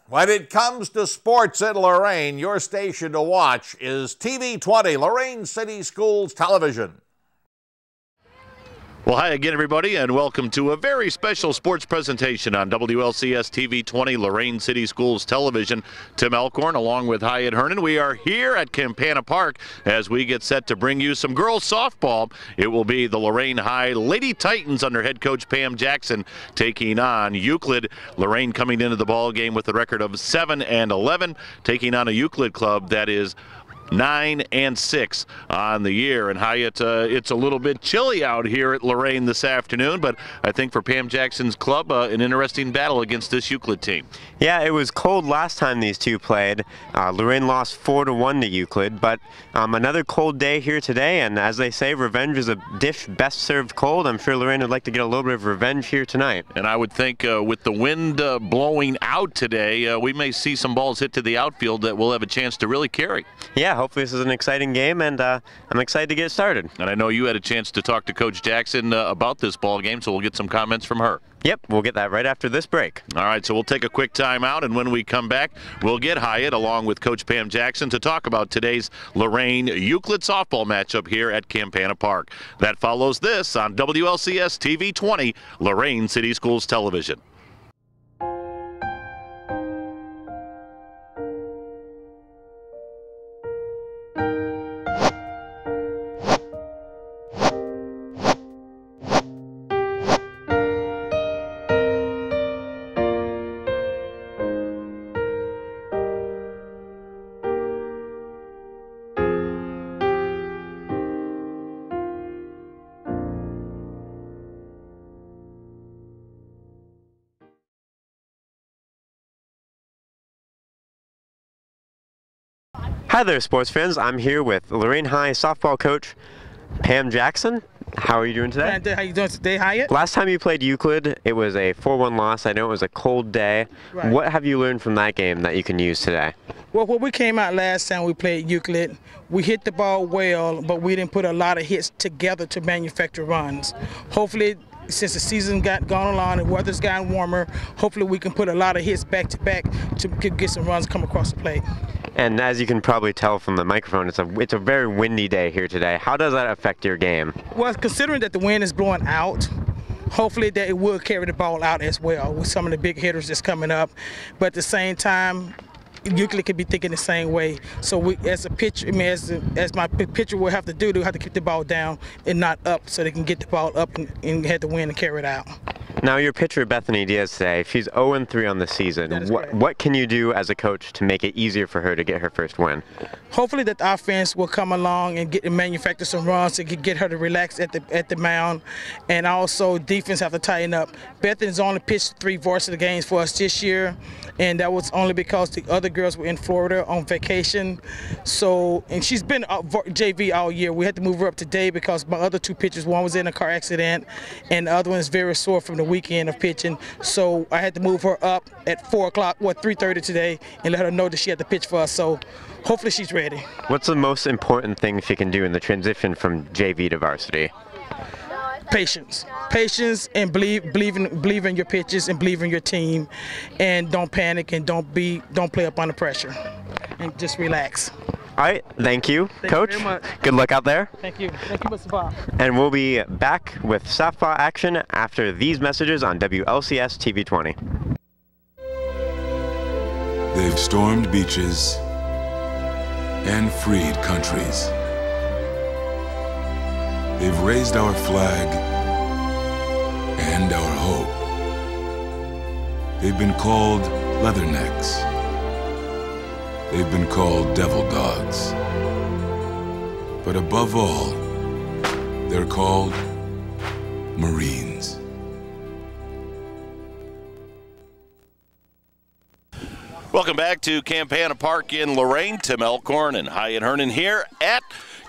When it comes to sports in Lorain, your station to watch is TV 20, Lorain City Schools Television. Well, hi again, everybody, and welcome to a very special sports presentation on WLCS TV 20, Lorain City Schools Television. Tim Elkhorn, along with Hyatt Hernan. We are here at Campana Park as we get set to bring you some girls softball. It will be the Lorain High Lady Titans under head coach Pam Jackson taking on Euclid. Lorain coming into the ball game with a record of 7-11, taking on a Euclid club that is 9-6 on the year. And Hyatt, it's a little bit chilly out here at Lorain this afternoon, but I think for Pam Jackson's club, an interesting battle against this Euclid team. Yeah, it was cold last time these two played. Lorain lost 4-1 to Euclid, but another cold day here today, and as they say, revenge is a dish best served cold. I'm sure Lorain would like to get a little bit of revenge here tonight. And I would think with the wind blowing out today, we may see some balls hit to the outfield that we'll have a chance to really carry. Yeah, hopefully this is an exciting game, and I'm excited to get it started. And I know you had a chance to talk to Coach Jackson about this ball game, so we'll get some comments from her. Yep, we'll get that right after this break. All right, so we'll take a quick time out, and when we come back, we'll get Hyatt along with Coach Pam Jackson to talk about today's Lorain Euclid softball matchup here at Campana Park. That follows this on WLCS TV 20, Lorain City Schools Television. Hi there, sports fans. I'm here with Lorain High softball coach Pam Jackson. How are you doing today? How you doing today, Hyatt? Last time you played Euclid, it was a 4-1 loss. I know it was a cold day. Right. What have you learned from that game that you can use today? Well, when we came out last time we played Euclid, we hit the ball well, but we didn't put a lot of hits together to manufacture runs. Hopefully, since the season gone along and weather's gotten warmer, hopefully we can put a lot of hits back-to-back to get some runs come across the plate. And as you can probably tell from the microphone, it's a very windy day here today. How does that affect your game? Well, considering that the wind is blowing out, hopefully that it will carry the ball out as well with some of the big hitters that's coming up. But at the same time, Euclid could be thinking the same way. So we, as a pitcher, I mean, as my pitcher will have to do, they'll have to keep the ball down and not up, so they can get the ball up and have the wind and carry it out. Now, your pitcher, Bethany Diaz, today, she's 0-3 on the season. What can you do as a coach to make it easier for her to get her first win? Hopefully that the offense will come along and manufacture some runs to get her to relax at the mound, and also defense have to tighten up. Bethany's only pitched 3 varsity games for us this year, and that was only because the other girls were in Florida on vacation. So, and she's been JV all year. We had to move her up today because my other 2 pitchers, one was in a car accident, and the other one is very sore from the weekend of pitching. So I had to move her up at 4 o'clock, 3:30 today, and let her know that she had to pitch for us. So hopefully she's ready. What's the most important thing she can do in the transition from JV to varsity? Patience. Patience, and believe in your pitches and believe in your team, and don't panic and don't play up under pressure, and just relax. All right, thank you, Coach. Thank you very much. Good luck out there. Thank you, Mr. Bob. And we'll be back with softball action after these messages on WLCS TV 20. They've stormed beaches and freed countries. They've raised our flag and our hope. They've been called leathernecks. They've been called devil dogs. But above all, they're called Marines. Welcome back to Campana Park in Lorain. Tim Elkhorn and Hyatt Hernan here at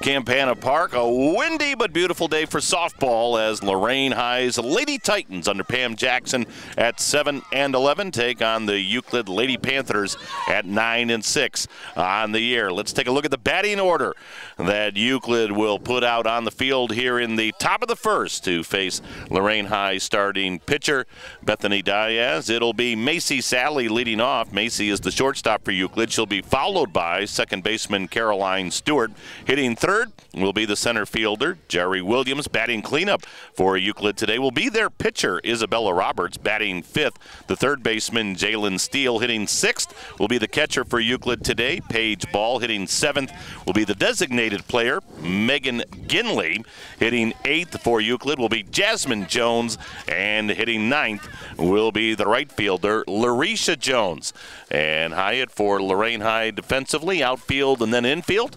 Campana Park. A windy but beautiful day for softball as Lorain High's Lady Titans under Pam Jackson at 7 and 11 take on the Euclid Lady Panthers at 9 and 6 on the year. Let's take a look at the batting order that Euclid will put out on the field here in the top of the first to face Lorain High starting pitcher Bethany Diaz. It'll be Macy Sally leading off. Macy is the shortstop for Euclid. She'll be followed by second baseman Caroline Stewart. Hitting third will be the center fielder Jerry Williams. Batting cleanup for Euclid today will be their pitcher Isabella Roberts. Batting fifth, the third baseman Jalen Steele. Hitting sixth will be the catcher for Euclid today Paige Ball. Hitting seventh will be the designated player Megan Ginley. Hitting eighth for Euclid will be Jasmine Jones, and hitting ninth will be the right fielder Larisha Jones. And Hyatt for Lorain High defensively, outfield and then infield.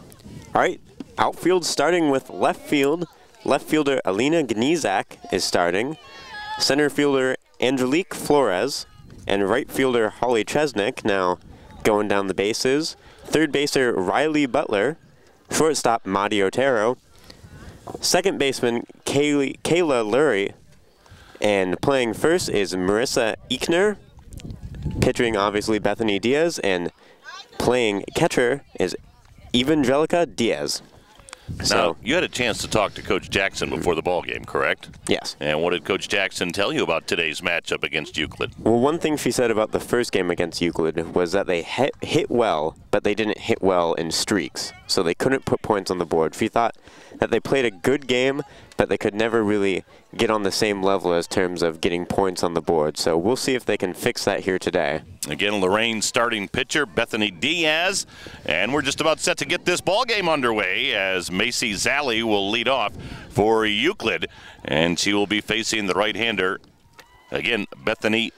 All right, outfield starting with left field. Left fielder Alina Gnizak is starting. Center fielder Angelique Flores. And right fielder Holly Chesnick now going down the bases. Third baser Riley Butler. Shortstop Madi Otero. Second baseman Kayla Lurie. And playing first is Marissa Eichner. Pitching obviously Bethany Diaz. And playing catcher is Evangelica Diaz. Now, you had a chance to talk to Coach Jackson before the ball game, correct? Yes. And what did Coach Jackson tell you about today's matchup against Euclid? Well, one thing she said about the first game against Euclid was that they hit well, but they didn't hit well in streaks, so they couldn't put points on the board. She thought that they played a good game, but they could never really get on the same level as terms of getting points on the board. So we'll see if they can fix that here today. Again, Lorain's starting pitcher, Bethany Diaz. And we're just about set to get this ball game underway as Macy Zally will lead off for Euclid. And she will be facing the right-hander, again, Bethany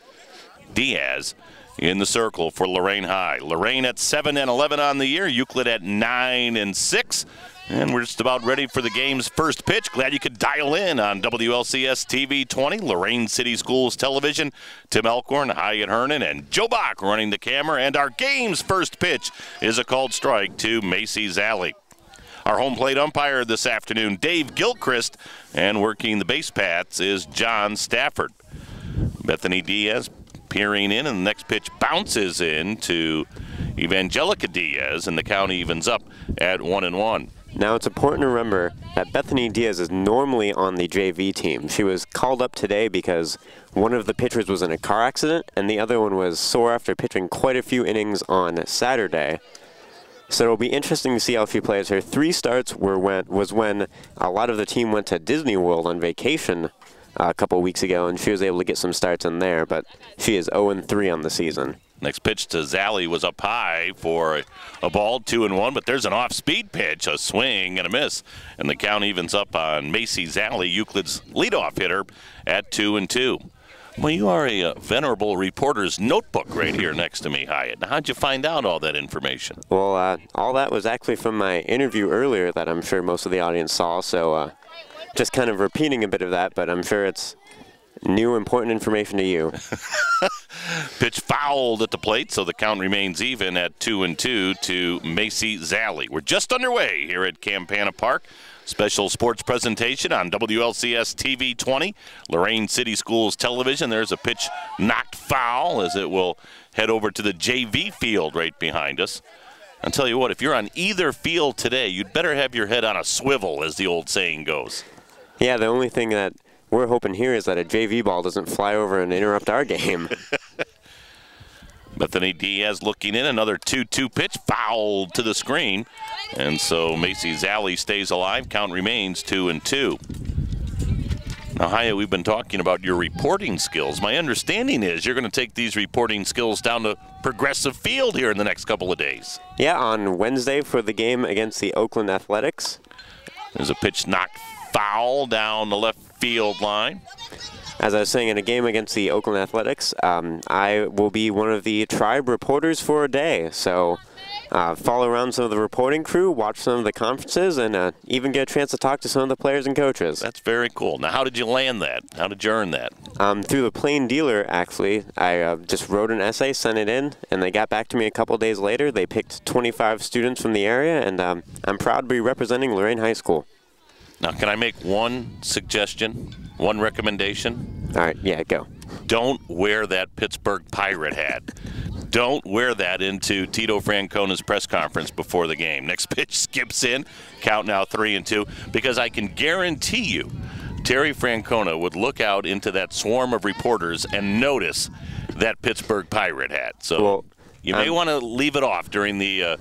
Diaz in the circle for Lorain High. Lorain at 7 and 11 on the year, Euclid at 9 and 6. And we're just about ready for the game's first pitch. Glad you could dial in on WLCS TV 20, Lorain City Schools Television. Tim Elkhorn, Hyatt Hernan, and Joe Bach running the camera. And our game's first pitch is a called strike to Macy Zally. Our home plate umpire this afternoon, Dave Gilchrist, and working the base paths is John Stafford. Bethany Diaz peering in, and the next pitch bounces in to Evangelica Diaz, and the count evens up at 1-1. Now, it's important to remember that Bethany Diaz is normally on the JV team. She was called up today because one of the pitchers was in a car accident, and the other one was sore after pitching quite a few innings on Saturday. So it'll be interesting to see how she plays. Her 3 starts was when a lot of the team went to Disney World on vacation a couple weeks ago, and she was able to get some starts in there, but she is 0-3 on the season. Next pitch to Zally was up high for a ball, 2-1, but there's an off-speed pitch, a swing and a miss, and the count evens up on Macy Zally, Euclid's leadoff hitter, at 2-2. Well, you are a venerable reporter's notebook right here next to me, Hyatt. Now, how'd you find out all that information? Well, all that was actually from my interview earlier that I'm sure most of the audience saw, so just kind of repeating a bit of that, but I'm sure it's new important information to you. Pitch fouled at the plate, so the count remains even at 2-2 to Macy Zally. We're just underway here at Campana Park. Special sports presentation on WLCS TV 20, Lorain City Schools Television. There's a pitch knocked foul as it will head over to the JV field right behind us. I'll tell you what, if you're on either field today, you'd better have your head on a swivel, as the old saying goes. Yeah, the only thing that we're hoping here is that a JV ball doesn't fly over and interrupt our game. Bethany Diaz looking in, another 2-2 pitch, fouled to the screen. And so Macy Zally stays alive. Count remains 2-2. Now, Haya, we've been talking about your reporting skills. My understanding is you're going to take these reporting skills down to Progressive Field here in the next couple of days. Yeah, on Wednesday for the game against the Oakland Athletics. There's a pitch knocked foul down the left field line. As I was saying, in a game against the Oakland Athletics, I will be one of the tribe reporters for a day. So follow around some of the reporting crew, watch some of the conferences, and even get a chance to talk to some of the players and coaches. That's very cool. Now, how did you land that? How did you earn that? Through the Plain Dealer, actually. I just wrote an essay, sent it in, and they got back to me a couple days later. They picked 25 students from the area, and I'm proud to be representing Lorain High School. Now, can I make one suggestion, one recommendation? All right, yeah, go. Don't wear that Pittsburgh Pirate hat. Don't wear that into Tito Francona's press conference before the game. Next pitch skips in, count now 3-2, because I can guarantee you Terry Francona would look out into that swarm of reporters and notice that Pittsburgh Pirate hat. So you may want to leave it off during the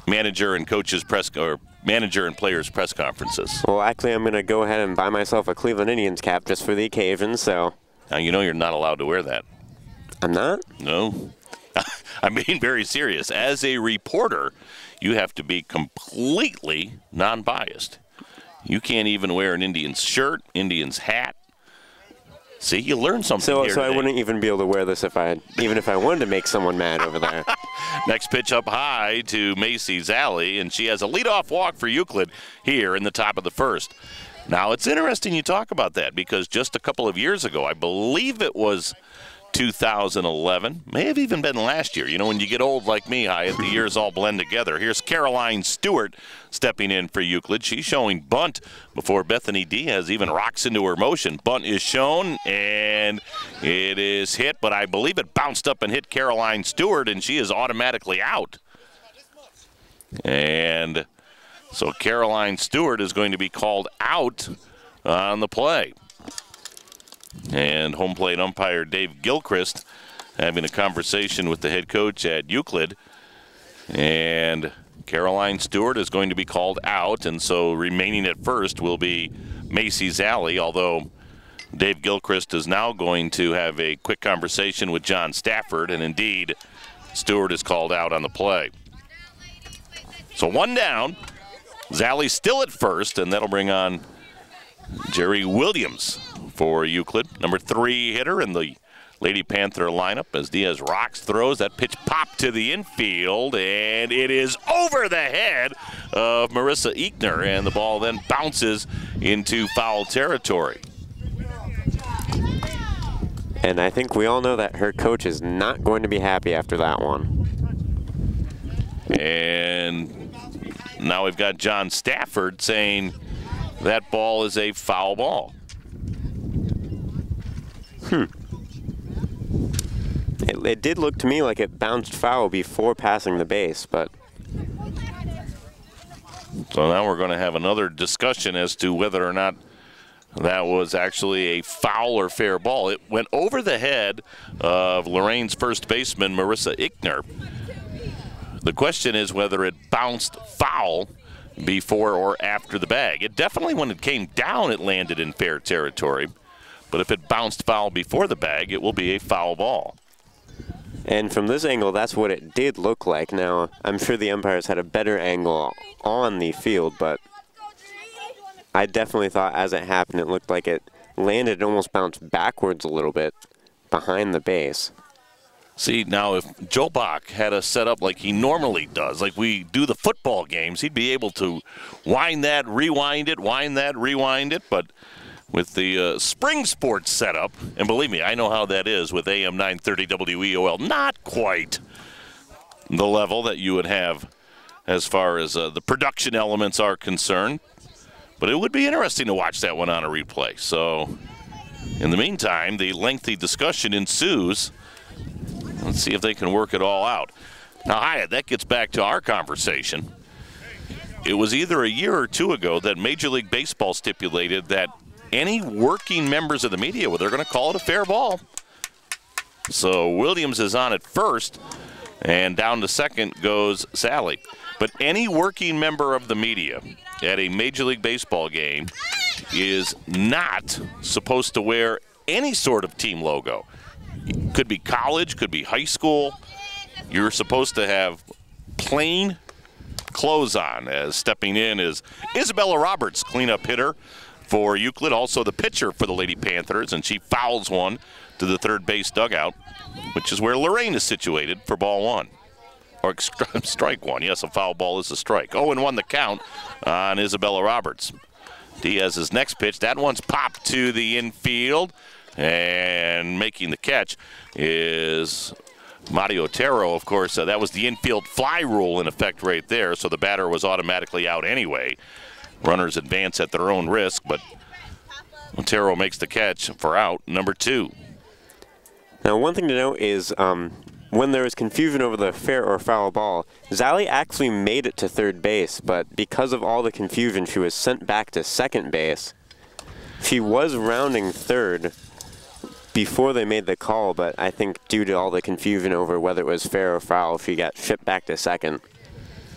manager and coaches press or manager and players press conferences. Well, actually, I'm going to go ahead and buy myself a Cleveland Indians cap just for the occasion. So now you know you're not allowed to wear that. I'm not? No. I'm being very serious. As a reporter, you have to be completely non-biased. You can't even wear an Indians shirt, Indians hat. See, you learned something here So today. I wouldn't even be able to wear this even if I wanted to make someone mad over there. Next pitch up high to Macy Zally, and she has a leadoff walk for Euclid here in the top of the first. Now, it's interesting you talk about that because just a couple of years ago, I believe it was 2011, may have even been last year. You know, when you get old like me, Hyatt, the years all blend together. Here's Caroline Stewart stepping in for Euclid. She's showing bunt before Bethany Diaz even rocks into her motion. Bunt is shown, and it is hit, but I believe it bounced up and hit Caroline Stewart, and she is automatically out. And so Caroline Stewart is going to be called out on the play. And home plate umpire Dave Gilchrist having a conversation with the head coach at Euclid. And Caroline Stewart is going to be called out, and so remaining at first will be Macy Zally, although Dave Gilchrist is now going to have a quick conversation with John Stafford, and indeed Stewart is called out on the play. So one down. Zally still at first, and that'll bring on Jerry Williams for Euclid, number 3 hitter in the Lady Panther lineup as Diaz rocks, throws. That pitch popped to the infield, and it is over the head of Marissa Eichner, and the ball then bounces into foul territory. And I think we all know that her coach is not going to be happy after that one. And now we've got John Stafford saying that ball is a foul ball. It did look to me like it bounced foul before passing the base, but... So now we're going to have another discussion as to whether or not that was actually a foul or fair ball. It went over the head of Lorain's first baseman, Marissa Eichner. The question is whether it bounced foul before or after the bag. It definitely, when it came down, it landed in fair territory. But if it bounced foul before the bag, it will be a foul ball. And from this angle, that's what it did look like. Now, I'm sure the umpires had a better angle on the field, but I definitely thought as it happened, it looked like it landed and almost bounced backwards a little bit behind the base. See, now if Joe Bach had us set up like he normally does, like we do the football games, he'd be able to wind that, rewind it, but with the spring sports setup, and believe me, I know how that is with AM 930 WEOL, not quite the level that you would have as far as the production elements are concerned, but it would be interesting to watch that one on a replay. So in the meantime, the lengthy discussion ensues. Let's see if they can work it all out. Now, Hyatt, that gets back to our conversation. It was either a year or two ago that Major League Baseball stipulated that any working members of the media, well, they're going to call it a fair ball. So Williams is on at first, and down to second goes Sally. But any working member of the media at a Major League Baseball game is not supposed to wear any sort of team logo. Could be college, could be high school. You're supposed to have plain clothes on. As stepping in is Isabella Roberts, cleanup hitter for Euclid, also the pitcher for the Lady Panthers, and she fouls one to the third base dugout, which is where Lorain is situated for ball one. Or strike one. Yes, a foul ball is a strike. 0-1 the count on Isabella Roberts. Diaz's next pitch. That one's popped to the infield. And making the catch is Mario Otero. Of course, that was the infield fly rule in effect right there. So the batter was automatically out anyway. Runners advance at their own risk, but Otero makes the catch for out number 2. Now, one thing to note is when there was confusion over the fair or foul ball, Zally actually made it to third base, but because of all the confusion, she was sent back to second base. She was rounding third before they made the call, but I think due to all the confusion over whether it was fair or foul, she got shipped back to second.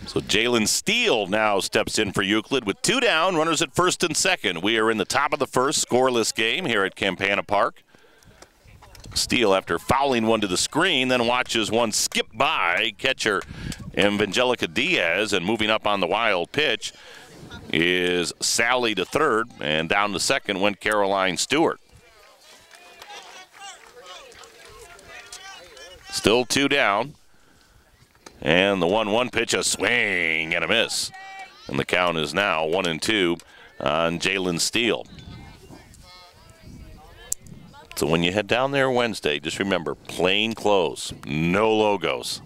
So Jalen Steele now steps in for Euclid with 2 down, runners at first and second. We are in the top of the first, scoreless game here at Campana Park. Steele, after fouling one to the screen, then watches one skip by catcher Evangelica Diaz, and moving up on the wild pitch is Sally to third, and down to second went Caroline Stewart. Still 2 down, and the 1-1 pitch, a swing and a miss, and the count is now 1-2 on Jalen Steele. So when you head down there Wednesday, just remember, plain clothes, no logos.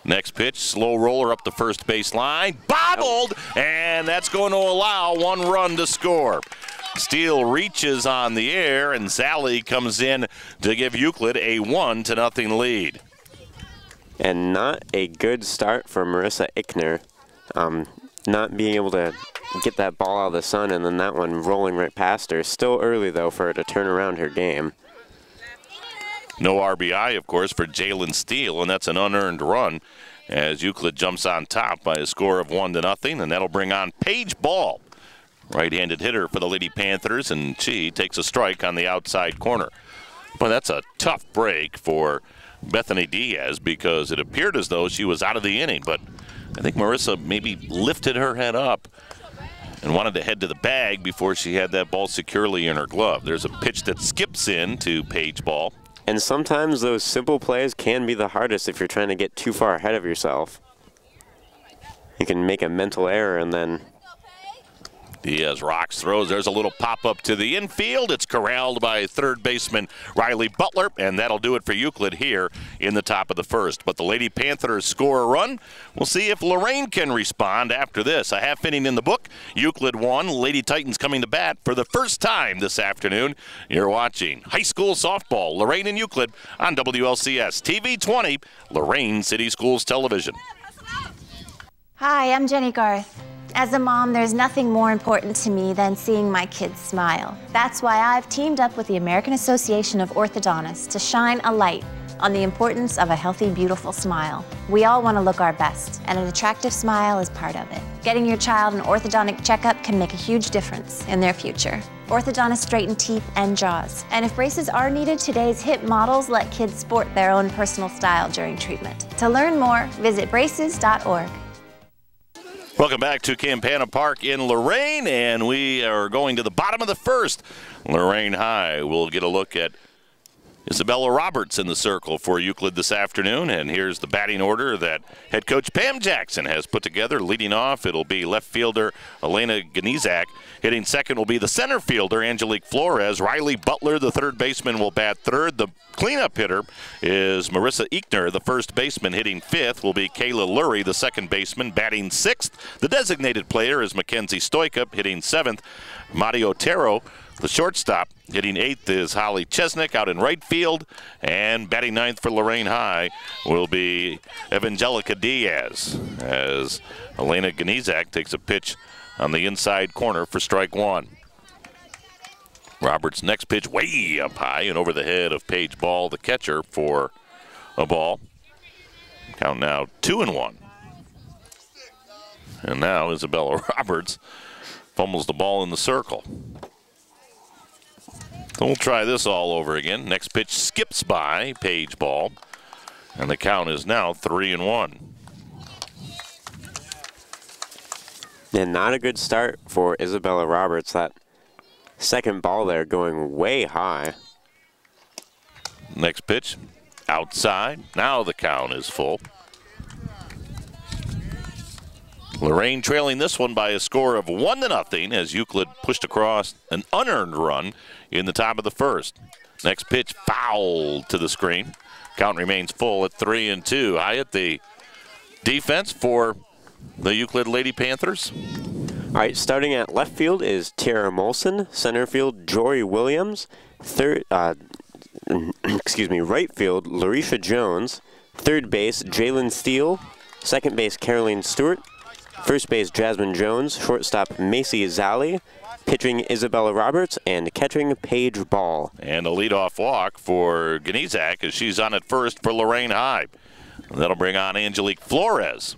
Next pitch, slow roller up the first base line, bobbled, and that's going to allow 1 run to score. Steele reaches on the air, and Sally comes in to give Euclid a 1-0 lead. And not a good start for Marissa Ickner. Not being able to get that ball out of the sun, and then that one rolling right past her. Still early, though, for her to turn around her game. No RBI, of course, for Jalen Steele, and that's an unearned run as Euclid jumps on top by a score of 1-0, and that'll bring on Paige Ball, right-handed hitter for the Lady Panthers, and she takes a strike on the outside corner. But that's a tough break for Bethany Diaz, because it appeared as though she was out of the inning, but I think Marissa maybe lifted her head up and wanted to head to the bag before she had that ball securely in her glove. There's a pitch that skips in to Paige Ball. And sometimes those simple plays can be the hardest if you're trying to get too far ahead of yourself. You can make a mental error and then... Diaz rocks, throws. There's a little pop-up to the infield. It's corralled by third baseman Riley Butler, and that'll do it for Euclid here in the top of the first. But the Lady Panthers score a run. We'll see if Lorain can respond after this. A half inning in the book. Euclid 1. Lady Titans coming to bat for the first time this afternoon. You're watching high school softball, Lorain and Euclid on WLCS TV 20, Lorain City Schools Television. Hi, I'm Jenny Garth. As a mom, there's nothing more important to me than seeing my kids smile. That's why I've teamed up with the American Association of Orthodontists to shine a light on the importance of a healthy, beautiful smile. We all want to look our best, and an attractive smile is part of it. Getting your child an orthodontic checkup can make a huge difference in their future. Orthodontists straighten teeth and jaws, and if braces are needed, today's hip models let kids sport their own personal style during treatment. To learn more, visit braces.org. Welcome back to Campana Park in Lorain, and we are going to the bottom of the first. Lorain High will get a look at Isabella Roberts in the circle for Euclid this afternoon, and here's the batting order that head coach Pam Jackson has put together. Leading off, it'll be left fielder Elena Ganizak. Hitting second will be the center fielder Angelique Flores. Riley Butler, the third baseman, will bat third. The cleanup hitter is Marissa Ickner. The first baseman hitting fifth will be Kayla Lurie, the second baseman, batting sixth. The designated player is Mackenzie Stoykup, hitting seventh. Mario Otero, the shortstop, hitting eighth is Holly Chesnick out in right field, and batting ninth for Lorain High will be Evangelica Diaz as Elena Ganizak takes a pitch on the inside corner for strike one. Roberts' next pitch way up high and over the head of Paige Ball, the catcher, for a ball. Count now 2-1. And now Isabella Roberts fumbles the ball in the circle. So we'll try this all over again. Next pitch skips by Paige Ball, and the count is now 3-1. And not a good start for Isabella Roberts. That second ball there going way high. Next pitch outside. Now the count is full. Lorain trailing this one by a score of 1-0 as Euclid pushed across an unearned run in the top of the first. Next pitch fouled to the screen. Count remains full at 3-2. Hyatt, the defense for the Euclid Lady Panthers. All right, starting at left field is Tara Molson. Center field, Jory Williams. Right field, Larisha Jones. Third base, Jalen Steele. Second base, Caroline Stewart. First base, Jasmine Jones. Shortstop, Macy Zali. Pitching, Isabella Roberts. And catching, Paige Ball. And a leadoff walk for Ganizak as she's on at first for Lorain High. And that'll bring on Angelique Flores.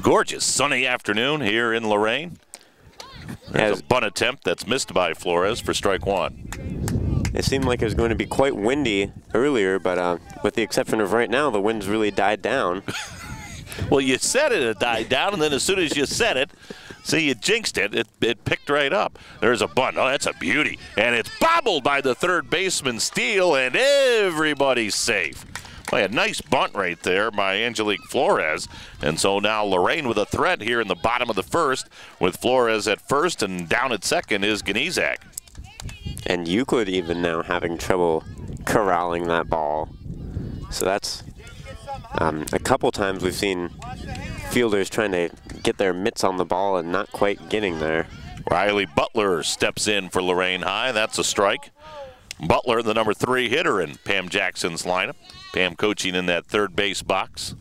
Gorgeous sunny afternoon here in Lorain. There's a bunt attempt that's missed by Flores for strike one. It seemed like it was going to be quite windy earlier, but with the exception of right now, the wind's really died down. Well, you said it had died down, and then as soon as you said it, see, you jinxed it. It picked right up. There's a bunt. Oh, that's a beauty. And it's bobbled by the third baseman, Steele, and everybody's safe. Boy, a nice bunt right there by Angelique Flores. And so now Lorain with a threat here in the bottom of the first with Flores at first, and down at second is Ganizak. And Euclid even now having trouble corralling that ball. So that's a couple times we've seen fielders trying to get their mitts on the ball and not quite getting there. Riley Butler steps in for Lorain High. That's a strike. Butler, the number 3 hitter in Pam Jackson's lineup. Pam coaching in that third base box.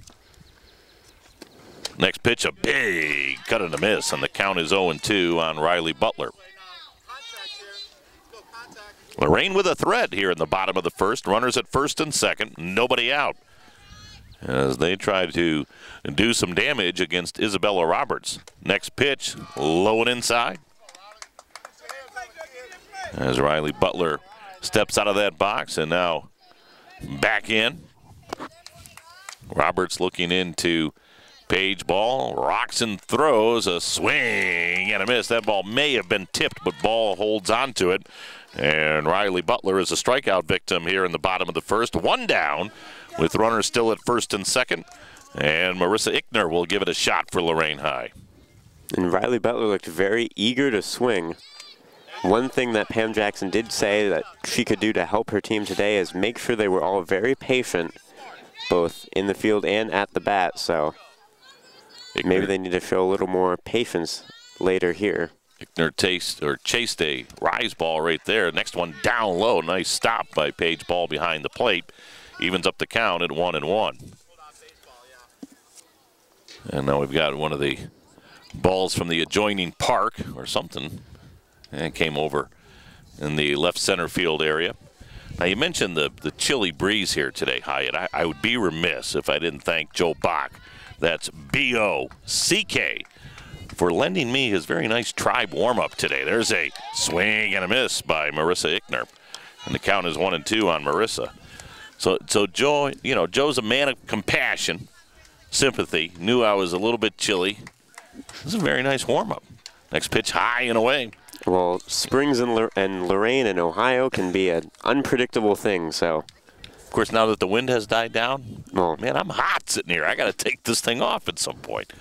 Next pitch, a big cut and a miss, and the count is 0-2 on Riley Butler. Lorain with a threat here in the bottom of the first. Runners at first and second, nobody out, as they try to do some damage against Isabella Roberts. Next pitch, low and inside. As Riley Butler steps out of that box and now back in. Roberts looking into Paige Ball, rocks and throws, a swing and a miss. That ball may have been tipped, but Ball holds on to it. And Riley Butler is a strikeout victim here in the bottom of the first. One down with runners still at first and second. And Marissa Ickner will give it a shot for Lorain High. And Riley Butler looked very eager to swing. One thing that Pam Jackson did say that she could do to help her team today is make sure they were all very patient, both in the field and at the bat. So maybe they need to show a little more patience later here. Ickner chased a rise ball right there. Next one down low. Nice stop by Paige Ball behind the plate. Evens up the count at 1-1. And now we've got one of the balls from the adjoining park or something. And came over in the left center field area. Now, you mentioned the chilly breeze here today, Hyatt. I would be remiss if I didn't thank Joe Bach. That's B-O-C-K. For lending me his very nice tribe warm-up today. There's a swing and a miss by Marissa Ickner. And the count is 1-2 on Marissa. So Joe, Joe's a man of compassion, sympathy, knew I was a little bit chilly. This is a very nice warm-up. Next pitch high and away. Well, springs and Lorain and Ohio can be an unpredictable thing, so. Of course, now that the wind has died down, well, man, I'm hot sitting here. I got to take this thing off at some point.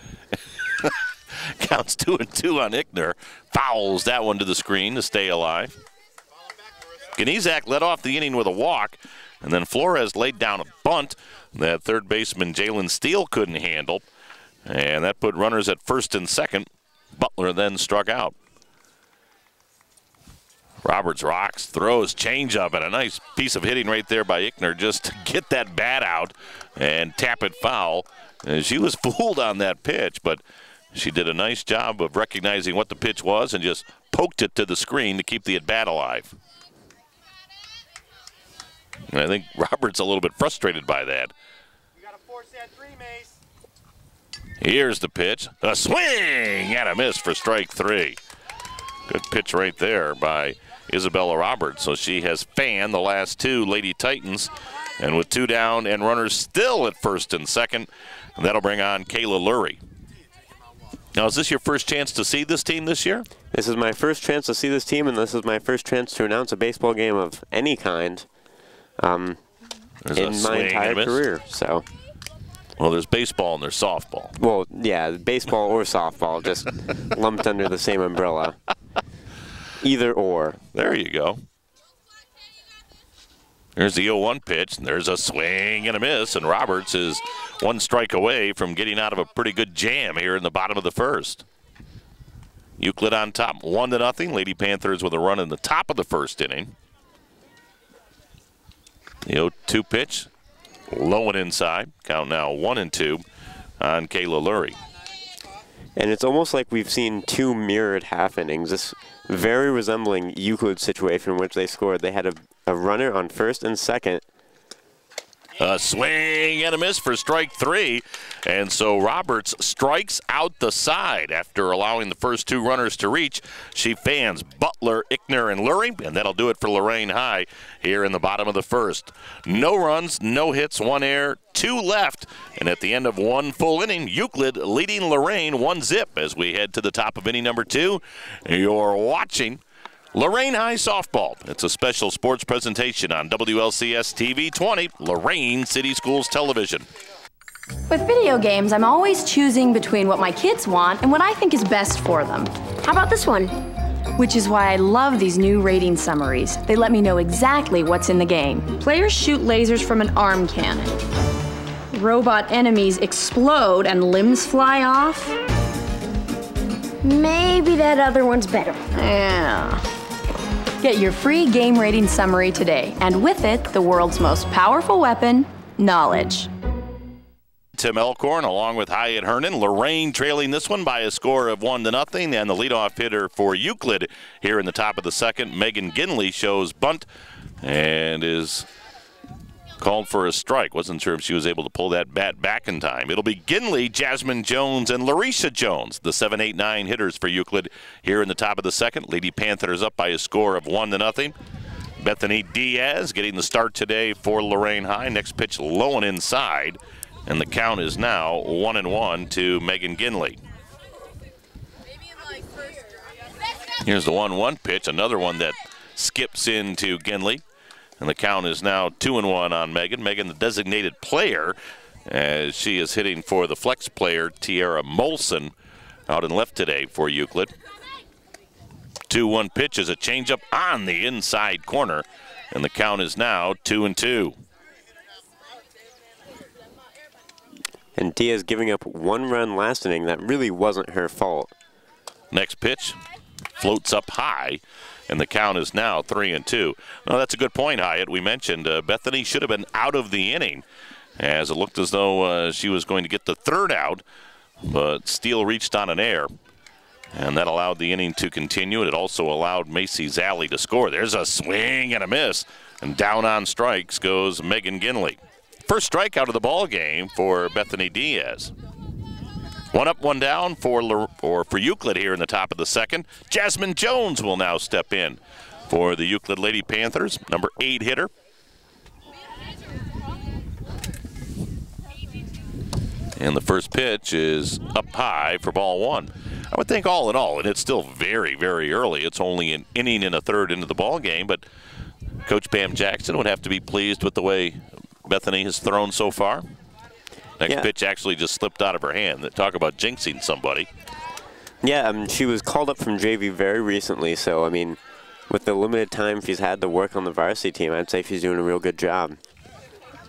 Counts 2-2 on Ickner. Fouls that one to the screen to stay alive. Ganizak led off the inning with a walk, and then Flores laid down a bunt that third baseman Jalen Steele couldn't handle, and that put runners at first and second. Butler then struck out. Roberts rocks, throws, changeup, and a nice piece of hitting right there by Ickner just to get that bat out and tap it foul. And she was fooled on that pitch, but she did a nice job of recognizing what the pitch was and just poked it to the screen to keep the at-bat alive. And I think Roberts a little bit frustrated by that. You got to force that 3, Mace. Here's the pitch. A swing and a miss for strike 3. Good pitch right there by Isabella Roberts. So she has fanned the last 2 Lady Titans. And with 2 down and runners still at first and second, and that'll bring on Kayla Lurie. Now, is this your first chance to see this team this year? This is my first chance to see this team, and this is my first chance to announce a baseball game of any kind in my entire career. So Well, there's baseball and there's softball. Well, yeah, baseball or softball, just lumped under the same umbrella. Either or. There you go. There's the 0-1 pitch, and there's a swing and a miss, and Roberts is one strike away from getting out of a pretty good jam here in the bottom of the first. Euclid on top, 1-0. Lady Panthers with a run in the top of the first inning. The 0-2 pitch, low and inside. Count now 1-2 on Kayla Lurie. And it's almost like we've seen two mirrored half innings. This very resembling Euclid situation in which they scored. They had a runner on first and second. A swing and a miss for strike 3. And so Roberts strikes out the side after allowing the first 2 runners to reach. She fans Butler, Ickner, and Lurie, and that'll do it for Lorain High here in the bottom of the first. No runs, no hits, 1 error, 2 left. And at the end of 1 full inning, Euclid leading Lorain 1-0 as we head to the top of inning number 2. You're watching Lorain High Softball. It's a special sports presentation on WLCS TV 20, Lorain City Schools Television. With video games, I'm always choosing between what my kids want and what I think is best for them. How about this one? Which is why I love these new rating summaries. They let me know exactly what's in the game. Players shoot lasers from an arm cannon. Robot enemies explode and limbs fly off. Maybe that other one's better. Yeah. Get your free game rating summary today, and with it, the world's most powerful weapon, knowledge. Tim Elkhorn along with Hyatt Hernan. Lorain trailing this one by a score of 1-0, and the leadoff hitter for Euclid here in the top of the second, Megan Ginley, shows bunt and is called for a strike. Wasn't sure if she was able to pull that bat back in time. It'll be Ginley, Jasmine Jones, and Larisha Jones, the 7, 8, 9 hitters for Euclid here in the top of the second. Lady Panthers up by a score of 1-0. Bethany Diaz getting the start today for Lorain High. Next pitch low and inside, and the count is now 1-1 to Megan Ginley. Here's the 1-1 pitch, another one that skips into Ginley. And the count is now 2-1 on Megan. Megan, the designated player, as she is hitting for the flex player, Tiara Molson, out in left today for Euclid. 2-1 pitch is a changeup on the inside corner, and the count is now 2-2. And Diaz giving up 1 run last inning. That really wasn't her fault. Next pitch floats up high, and the count is now 3-2. No, that's a good point, Hyatt. We mentioned Bethany should have been out of the inning, as it looked as though she was going to get the 3rd out, but Steele reached on an error, and that allowed the inning to continue. It also allowed Macy Zally to score. There's a swing and a miss, and down on strikes goes Megan Ginley. First strikeout of the ball game for Bethany Diaz. 1 up, 1 down for Euclid here in the top of the second. Jasmine Jones will now step in for the Euclid Lady Panthers, number 8 hitter. And the first pitch is up high for ball 1. I would think all in all, and it's still very, very early. It's only an inning and a third into the ball game, but Coach Pam Jackson would have to be pleased with the way Bethany has thrown so far. Next pitch actually just slipped out of her hand. Talk about jinxing somebody. Yeah, she was called up from JV very recently, so, I mean, with the limited time she's had to work on the varsity team, I'd say she's doing a real good job.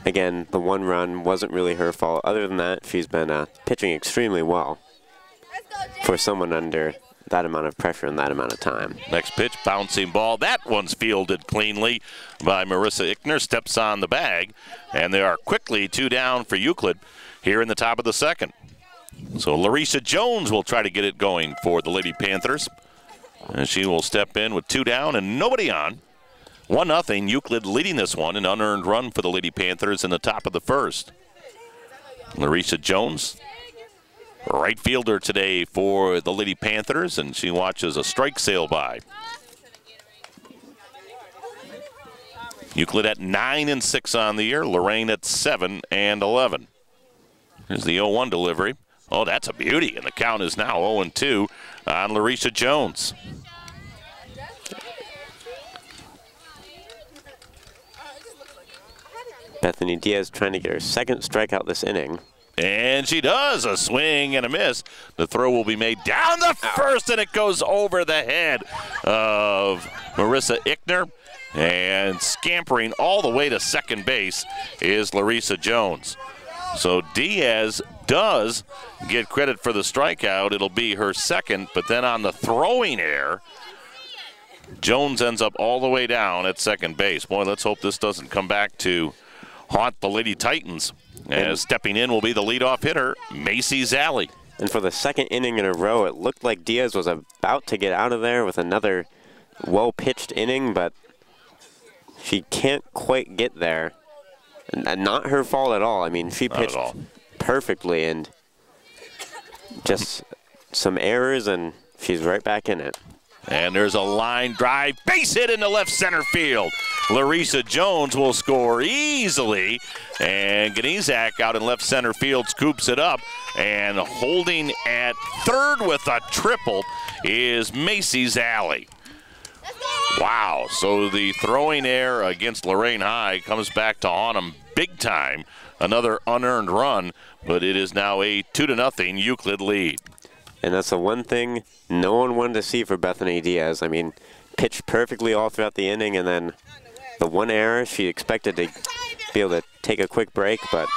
Again, the 1 run wasn't really her fault. Other than that, she's been pitching extremely well for someone under that amount of pressure in that amount of time. Next pitch, bouncing ball. That one's fielded cleanly by Marissa Ickner. Steps on the bag, and they are quickly 2 down for Euclid here in the top of the second. So Larisha Jones will try to get it going for the Lady Panthers, and she will step in with 2 down and nobody on. 1-0, Euclid leading this one, an unearned run for the Lady Panthers in the top of the first. Larisha Jones, right fielder today for the Lady Panthers, and she watches a strike sail by. Euclid at 9-6 on the year, Lorain at 7-11. Here's the 0-1 delivery. Oh, that's a beauty, and the count is now 0-2 on Larisha Jones. Bethany Diaz trying to get her 2nd strikeout this inning. And she does. A swing and a miss. The throw will be made down the first, and it goes over the head of Marissa Ickner. And scampering all the way to second base is Larissa Jones. So Diaz does get credit for the strikeout. It'll be her second, but then on the throwing error, Jones ends up all the way down at second base. Boy, let's hope this doesn't come back to haunt the Lady Titans. As stepping in will be the leadoff hitter, Macy Zally. And for the second inning in a row, it looked like Diaz was about to get out of there with another well-pitched inning, but she can't quite get there. And not her fault at all. I mean, she pitched perfectly, and just some errors, and she's right back in it. And there's a line drive, base hit into left center field. Larissa Jones will score easily, and Ganizak out in left center field scoops it up, and holding at third with a triple is Macy Zally. Wow, so the throwing error against Lorain High comes back to haunt them big time. Another unearned run, but it is now a 2-0 Euclid lead. And that's the one thing no one wanted to see for Bethany Diaz. I mean, pitched perfectly all throughout the inning, and then the one error, she expected to be able to take a quick break, but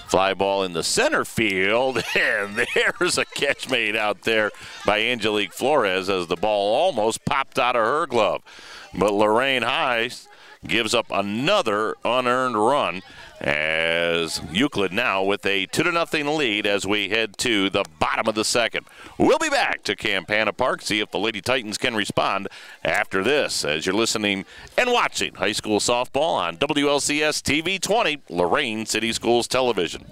fly ball in the center field, and there's a catch made out there by Angelique Flores as the ball almost popped out of her glove. But Lorain High gives up another unearned run as Euclid now with a 2-0 lead as we head to the bottom of the second. We'll be back to Campana Park, see if the Lady Titans can respond after this, as you're listening and watching high school softball on WLCS TV 20, Lorain City Schools Television.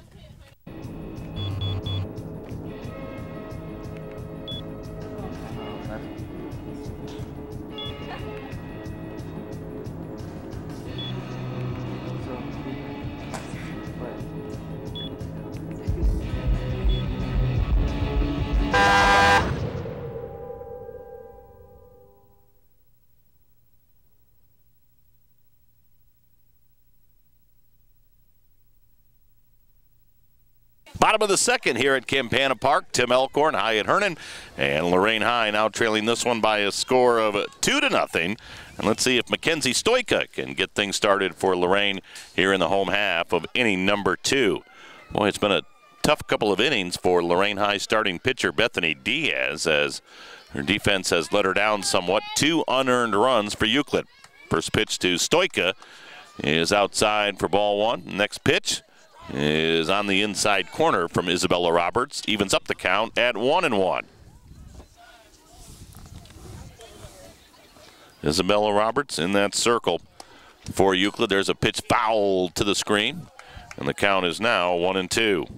Bottom of the second here at Campana Park. Tim Elkhorn, Hyatt Hernan, and Lorain High now trailing this one by a score of 2-0. And let's see if Mackenzie Stoika can get things started for Lorain here in the home half of inning number 2. Boy, it's been a tough couple of innings for Lorain High starting pitcher Bethany Diaz, as her defense has let her down somewhat. 2 unearned runs for Euclid. First pitch to Stoika is outside for ball 1. Next pitch is on the inside corner from Isabella Roberts. Evens up the count at 1-1. Isabella Roberts in that circle for Euclid. There's a pitch foul to the screen, and the count is now 1-2.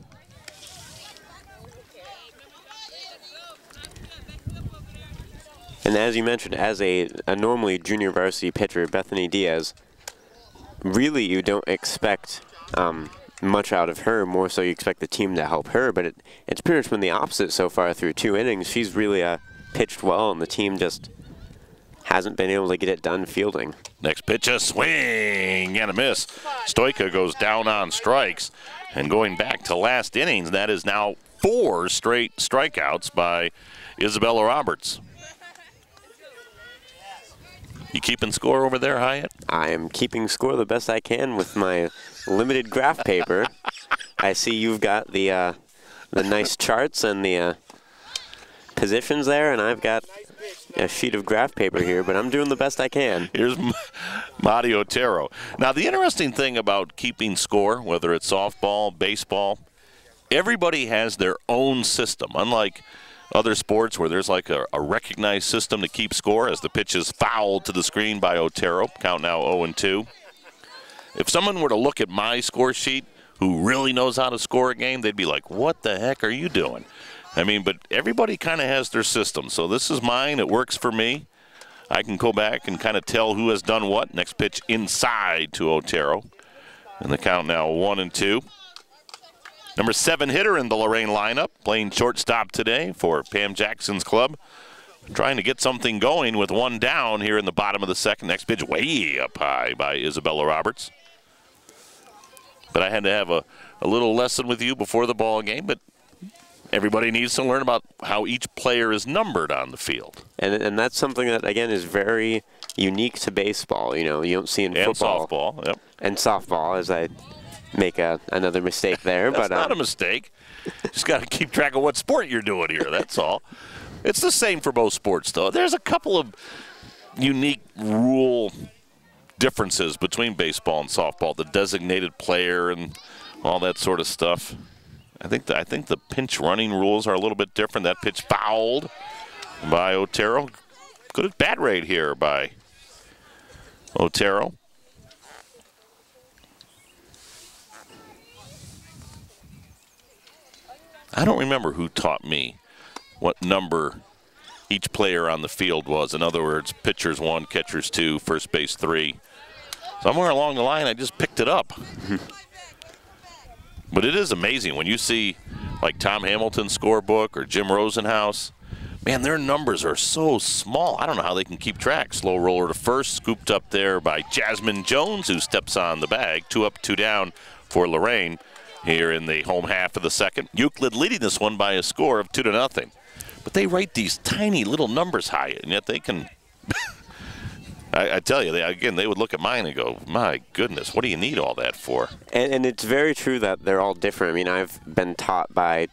And as you mentioned, as a normally junior varsity pitcher, Bethany Diaz, really you don't expect much out of her. More so you expect the team to help her, but it's pretty much been the opposite so far through 2 innings. She's really pitched well, and the team just hasn't been able to get it done fielding. Next pitch, a swing and a miss. Stoika goes down on strikes, and going back to last innings, that is now 4 straight strikeouts by Isabella Roberts. You keeping score over there, Hyatt? I am keeping score the best I can with my limited graph paper. I see you've got the nice charts and the positions there, and I've got a sheet of graph paper here, but I'm doing the best I can. Here's Madi Otero. Now, the interesting thing about keeping score, whether it's softball, baseball, everybody has their own system, unlike other sports where there's like a recognized system to keep score as the pitch is fouled to the screen by Otero. Count now 0-2. If someone were to look at my score sheet who really knows how to score a game, they'd be like, what the heck are you doing? I mean, but everybody kind of has their system. So this is mine. It works for me. I can go back and kind of tell who has done what. Next pitch inside to Otero. And the count now 1-2. Number 7 hitter in the Lorain lineup, playing shortstop today for Pam Jackson's club. Trying to get something going with 1 down here in the bottom of the second. Next pitch way up high by Isabella Roberts. But I had to have a a little lesson with you before the ball game, but everybody needs to learn about how each player is numbered on the field. And that's something that, again, is very unique to baseball. You know, you don't see in football. And softball, yep. And softball, as I make another mistake there. That's but not a mistake. Just got to keep track of what sport you're doing here, that's all. It's the same for both sports, though. There's a couple of unique rule differences between baseball and softball, the designated player and all that sort of stuff. I think the pinch running rules are a little bit different. That pitch fouled by Otero. Good at bat rate here by Otero. I don't remember who taught me what number each player on the field was. In other words, pitchers 1, catchers 2, first base 3. Somewhere along the line, I just picked it up. But it is amazing when you see like Tom Hamilton's scorebook or Jim Rosenhaus. Man, their numbers are so small. I don't know how they can keep track. Slow roller to first, scooped up there by Jasmine Jones, who steps on the bag. 2 up, 2 down for Lorain here in the home half of the second. Euclid leading this one by a score of 2-0. But they write these tiny little numbers high, and yet they can I tell you, they would look at mine and go, my goodness, what do you need all that for? And it's very true that they're all different. I mean, I've been taught by,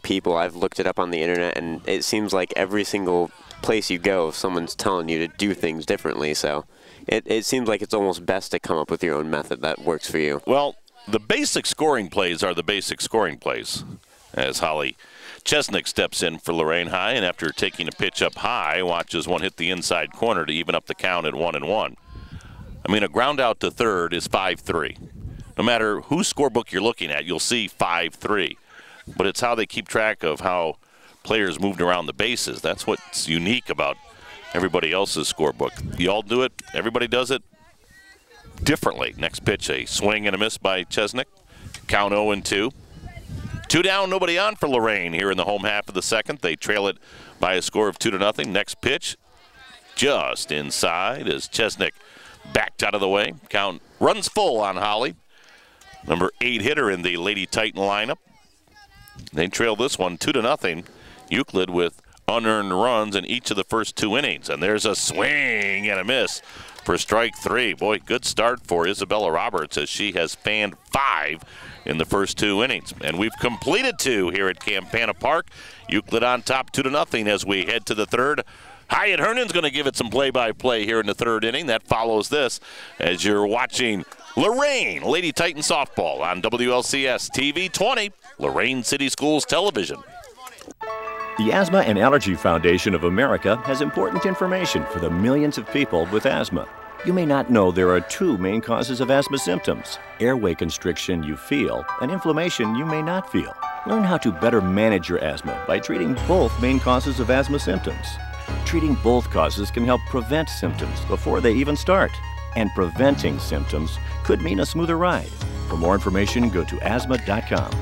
people. I've looked it up on the internet, and it seems like every single place you go, someone's telling you to do things differently. So it seems like it's almost best to come up with your own method that works for you. Well, the basic scoring plays are the basic scoring plays, as Holly Chesnick steps in for Lorain High, and after taking a pitch up high, watches one hit the inside corner to even up the count at 1-1. I mean, a ground out to third is 5-3. No matter whose scorebook you're looking at, you'll see 5-3. But it's how they keep track of how players moved around the bases. That's what's unique about everybody else's scorebook. You all do it, everybody does it differently. Next pitch, a swing and a miss by Chesnick. Count 0-2. 2 down, nobody on for Lorain here in the home half of the second. They trail it by a score of 2-0. Next pitch, just inside as Chesnick backed out of the way. Count runs full on Holly. Number 8 hitter in the Lady Titan lineup. They trail this one 2-0. Euclid with unearned runs in each of the first 2 innings. And there's a swing and a miss for strike 3. Boy, good start for Isabella Roberts as she has fanned 5 in the first 2 innings. And we've completed 2 here at Campana Park. Euclid on top 2-0 as we head to the third. Hyatt Hernan's going to give it some play-by-play here in the third inning. That follows this as you're watching Lorain Lady Titan Softball on WLCS TV 20, Lorain City Schools Television. The Asthma and Allergy Foundation of America has important information for the millions of people with asthma. You may not know there are 2 main causes of asthma symptoms: airway constriction you feel and inflammation you may not feel. Learn how to better manage your asthma by treating both main causes of asthma symptoms. Treating both causes can help prevent symptoms before they even start. And preventing symptoms could mean a smoother ride. For more information, go to asthma.com.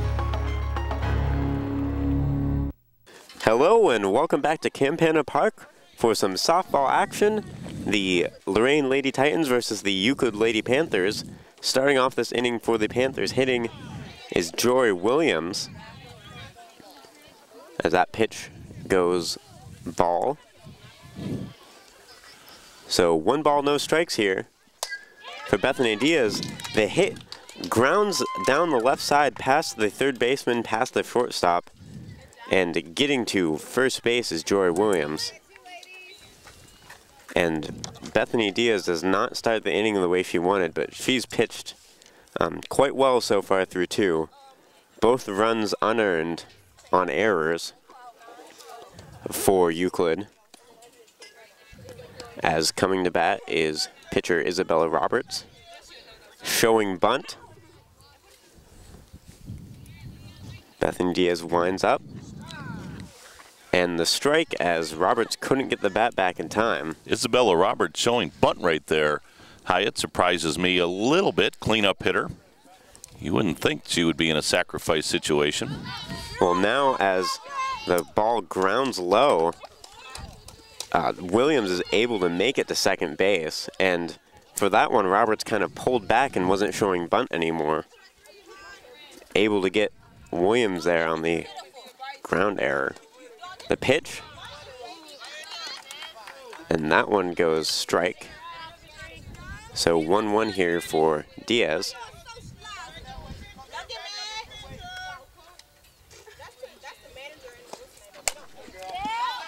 Hello and welcome back to Campana Park for some softball action. The Lorain Lady Titans versus the Euclid Lady Panthers. Starting off this inning for the Panthers, hitting is Jory Williams. As that pitch goes ball. So 1 ball, no strikes here for Bethany Diaz. The hit grounds down the left side past the third baseman, past the shortstop. And getting to first base is Jory Williams. And Bethany Diaz does not start the inning the way she wanted, but she's pitched quite well so far through 2. Both runs unearned on errors for Euclid. As coming to bat is pitcher Isabella Roberts. Showing bunt. Bethany Diaz winds up. And the strike as Roberts couldn't get the bat back in time. Isabella Roberts showing bunt right there. Hyatt surprises me a little bit. Cleanup hitter. You wouldn't think she would be in a sacrifice situation. Well, now as the ball grounds low, Williams is able to make it to second base. And for that one, Roberts kind of pulled back and wasn't showing bunt anymore. able to get Williams there on the ground error. The pitch, and that one goes strike. So 1-1 here for Diaz.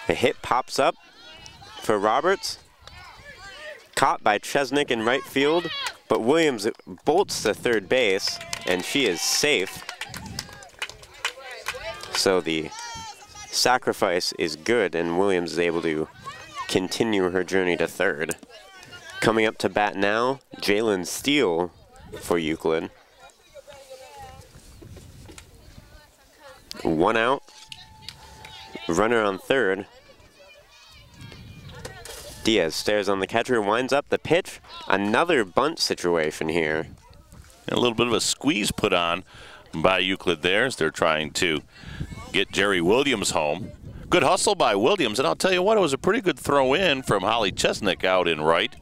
The hit pops up for Roberts. Caught by Chesnick in right field, but Williams bolts to third base, and she is safe. So the sacrifice is good, and Williams is able to continue her journey to third. Coming up to bat now, Jalen Steele for Euclid. 1 out. Runner on third. Diaz stares on the catcher, winds up the pitch. Another bunt situation here. A little bit of a squeeze put on by Euclid there as they're trying to get Jerry Williams home. Good hustle by Williams, and I'll tell you what, it was a pretty good throw in from Holly Chesnick out in right.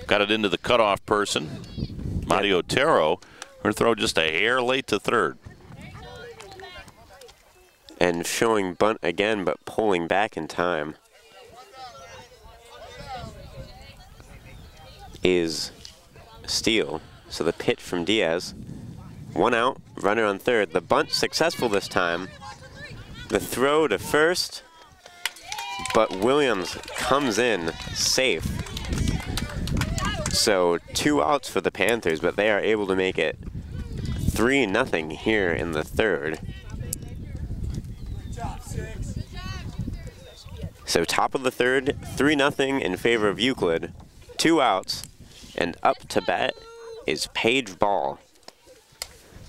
Got it into the cutoff person, Madi Otero. Her throw just a hair late to third. And showing bunt again, but pulling back in time is Steele. So the pitch from Diaz. 1 out, runner on third. The bunt successful this time. The throw to first, but Williams comes in safe. So 2 outs for the Panthers, but they are able to make it 3-0 here in the third. So top of the third, 3-0 in favor of Euclid. 2 outs, and up to bat is Paige Ball.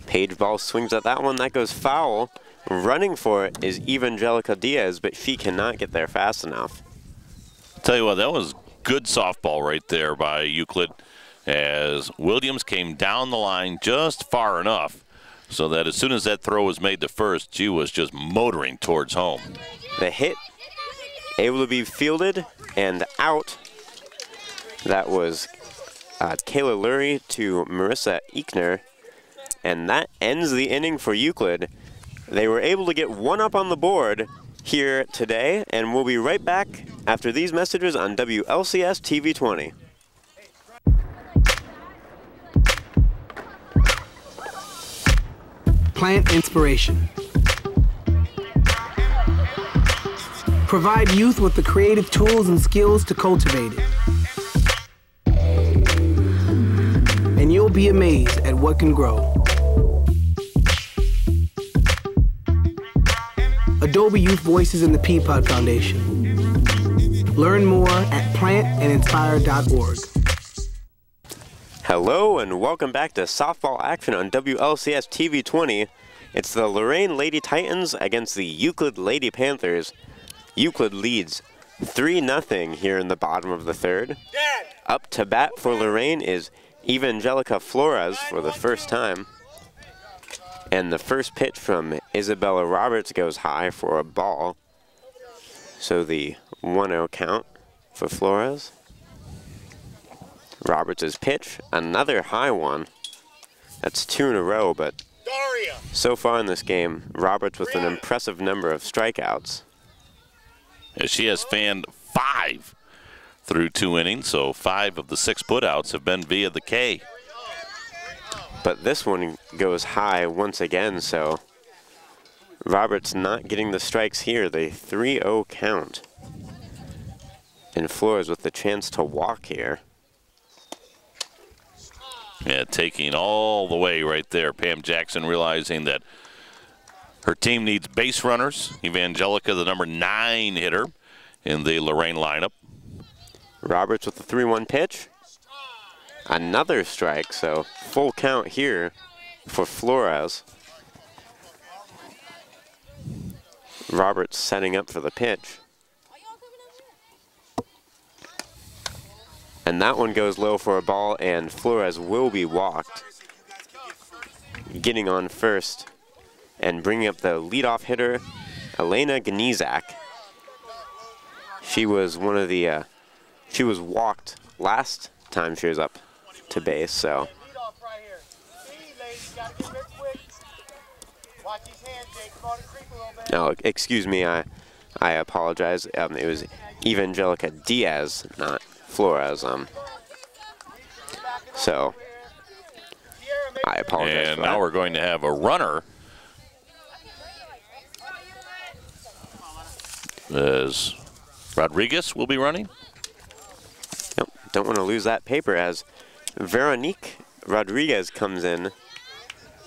Paige Ball swings at that one, that goes foul. Running for it is Evangelica Diaz, but she cannot get there fast enough. Tell you what, that was good softball right there by Euclid as Williams came down the line just far enough so that as soon as that throw was made to first, she was just motoring towards home. The hit able to be fielded and out. That was Kayla Lurie to Marissa Eichner, and that ends the inning for Euclid. They were able to get 1 up on the board here today, and we'll be right back after these messages on WLCS TV 20. Plant inspiration. Provide youth with the creative tools and skills to cultivate it. And you'll be amazed at what can grow. Adobe Youth Voices and the Peapod Foundation. Learn more at plantandinspire.org. Hello and welcome back to softball action on WLCS TV 20. It's the Lorain Lady Titans against the Euclid Lady Panthers. Euclid leads 3-0 here in the bottom of the third. Up to bat for Lorain is Evangelica Flores for the first time. And the first pitch from Isabella Roberts goes high for a ball. So the 1-0 count for Flores. Roberts' pitch, another high one. That's 2 in a row, but so far in this game, Roberts with an impressive number of strikeouts. As she has fanned 5 through 2 innings, so 5 of the 6 putouts have been via the K. But this one goes high once again, so Roberts not getting the strikes here. The 3-0 count. And Flores with the chance to walk here. Yeah, taking all the way right there. Pam Jackson realizing that her team needs base runners. Evangelica, the number 9 hitter in the Lorain lineup. Roberts with the 3-1 pitch. Another strike, so full count here for Flores. Roberts setting up for the pitch. And that one goes low for a ball, and Flores will be walked. Getting on first and bringing up the leadoff hitter, Elena Gnizak. She was one of the, she was walked last time she was up to base, so. Oh, excuse me, I apologize. It was Evangelica Diaz, not Flores. So I apologize. And now we're going to have a runner as Rodriguez will be running. Nope, don't want to lose that paper as Veronique Rodriguez comes in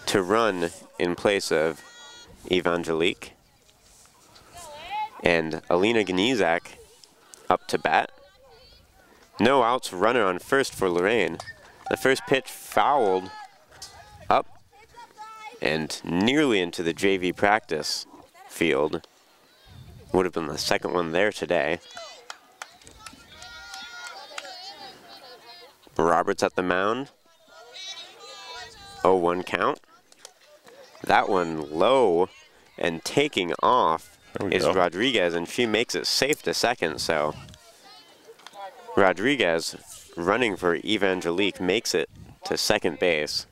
to run in place of Evangelique. And Alina Ganizak up to bat. No outs, runner on first for Lorain. The first pitch fouled up and nearly into the JV practice field. Would have been the second one there today. Roberts at the mound. 0-1 count. That one low and taking off is Rodriguez, and she makes it safe to second, so Rodriguez running for Evangelique makes it to second base.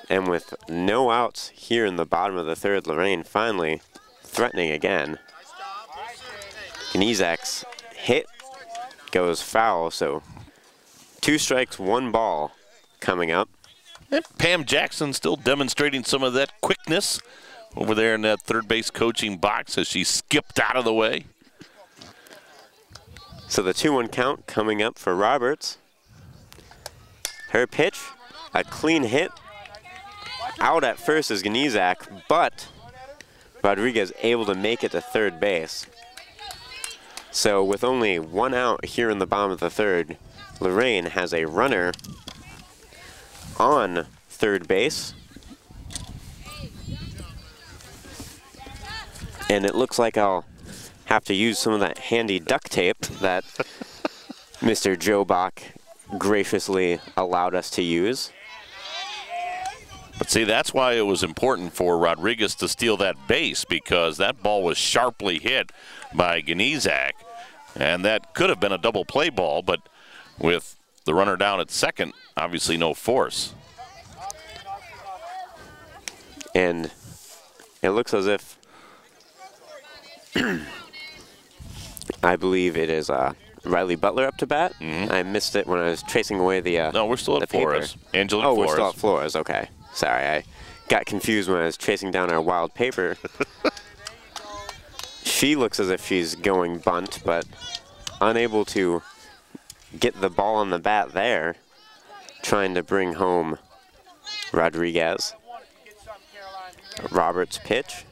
And with no outs here in the bottom of the third, Lorain finally threatening again. Ganizak's hit goes foul, so 2 strikes, 1 ball coming up. And Pam Jackson still demonstrating some of that quickness over there in that third base coaching box as she skipped out of the way. So the 2-1 count coming up for Roberts. Her pitch, a clean hit. Out at first is Ganizak, but Rodriguez able to make it to third base. So with only 1 out here in the bottom of the third, Lorain has a runner on third base. And it looks like I'll have to use some of that handy duct tape that Mr. Joe Bach graciously allowed us to use. But see, that's why it was important for Rodriguez to steal that base, because that ball was sharply hit by Ganizak, and that could have been a double play ball, but with the runner down at second, obviously no force. And it looks as if I believe it is Riley Butler up to bat. I missed it when I was tracing away the No, we're still at Flores. Angelique Flores. Flores. We're still at Flores, okay. Sorry, I got confused when I was tracing down our wild paper. She looks as if she's going bunt, but unable to get the ball on the bat there, trying to bring home Rodriguez. Roberts' pitch.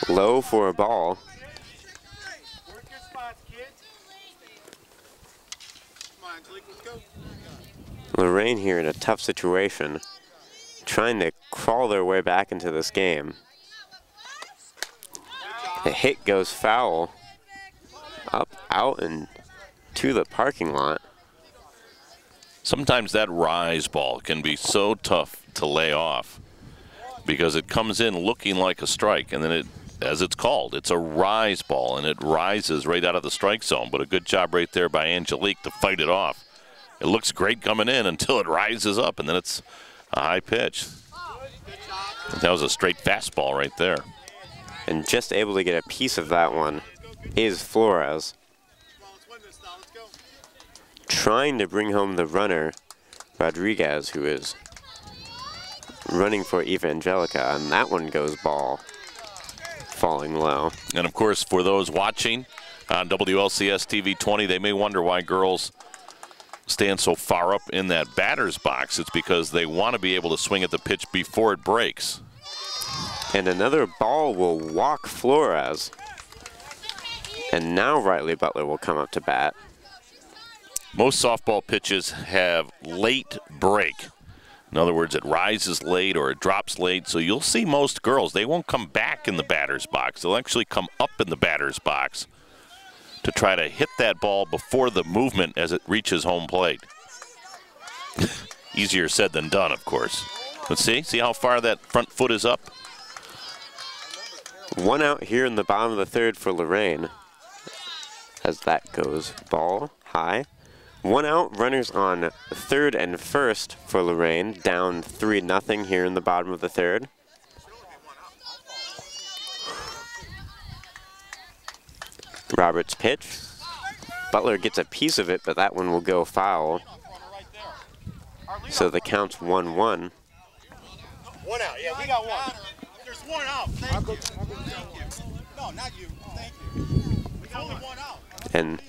Low for a ball. Lorain here in a tough situation, trying to crawl their way back into this game. The hit goes foul, up, out, and to the parking lot. Sometimes that rise ball can be so tough to lay off because it comes in looking like a strike, and then it, as it's called, it's a rise ball, and it rises right out of the strike zone. But a good job right there by Angelique to fight it off. It looks great coming in until it rises up, and then it's a high pitch. That was a straight fastball right there. And just able to get a piece of that one is Flores. Trying to bring home the runner, Rodriguez, who is running for Evangelica, and that one goes ball, falling low. And of course, for those watching on WLCS TV 20, they may wonder why girls stand so far up in that batter's box. It's because they want to be able to swing at the pitch before it breaks. And another ball will walk Flores. And now Riley Butler will come up to bat. Most softball pitches have late break. In other words, it rises late or it drops late. So you'll see most girls, they won't come back in the batter's box. They'll actually come up in the batter's box to try to hit that ball before the movement as it reaches home plate. Easier said than done, of course. But see how far that front foot is up? 1 out here in the bottom of the third for Lorain. As that goes ball high. 1 out, runners on third and first for Lorain, down 3-0 here in the bottom of the third. Roberts' pitch. Butler gets a piece of it, but that one will go foul. So the count's 1-1. 1 out, yeah, we got 1. There's 1 out, thank you. No, not you, thank you. We got only 1 out. And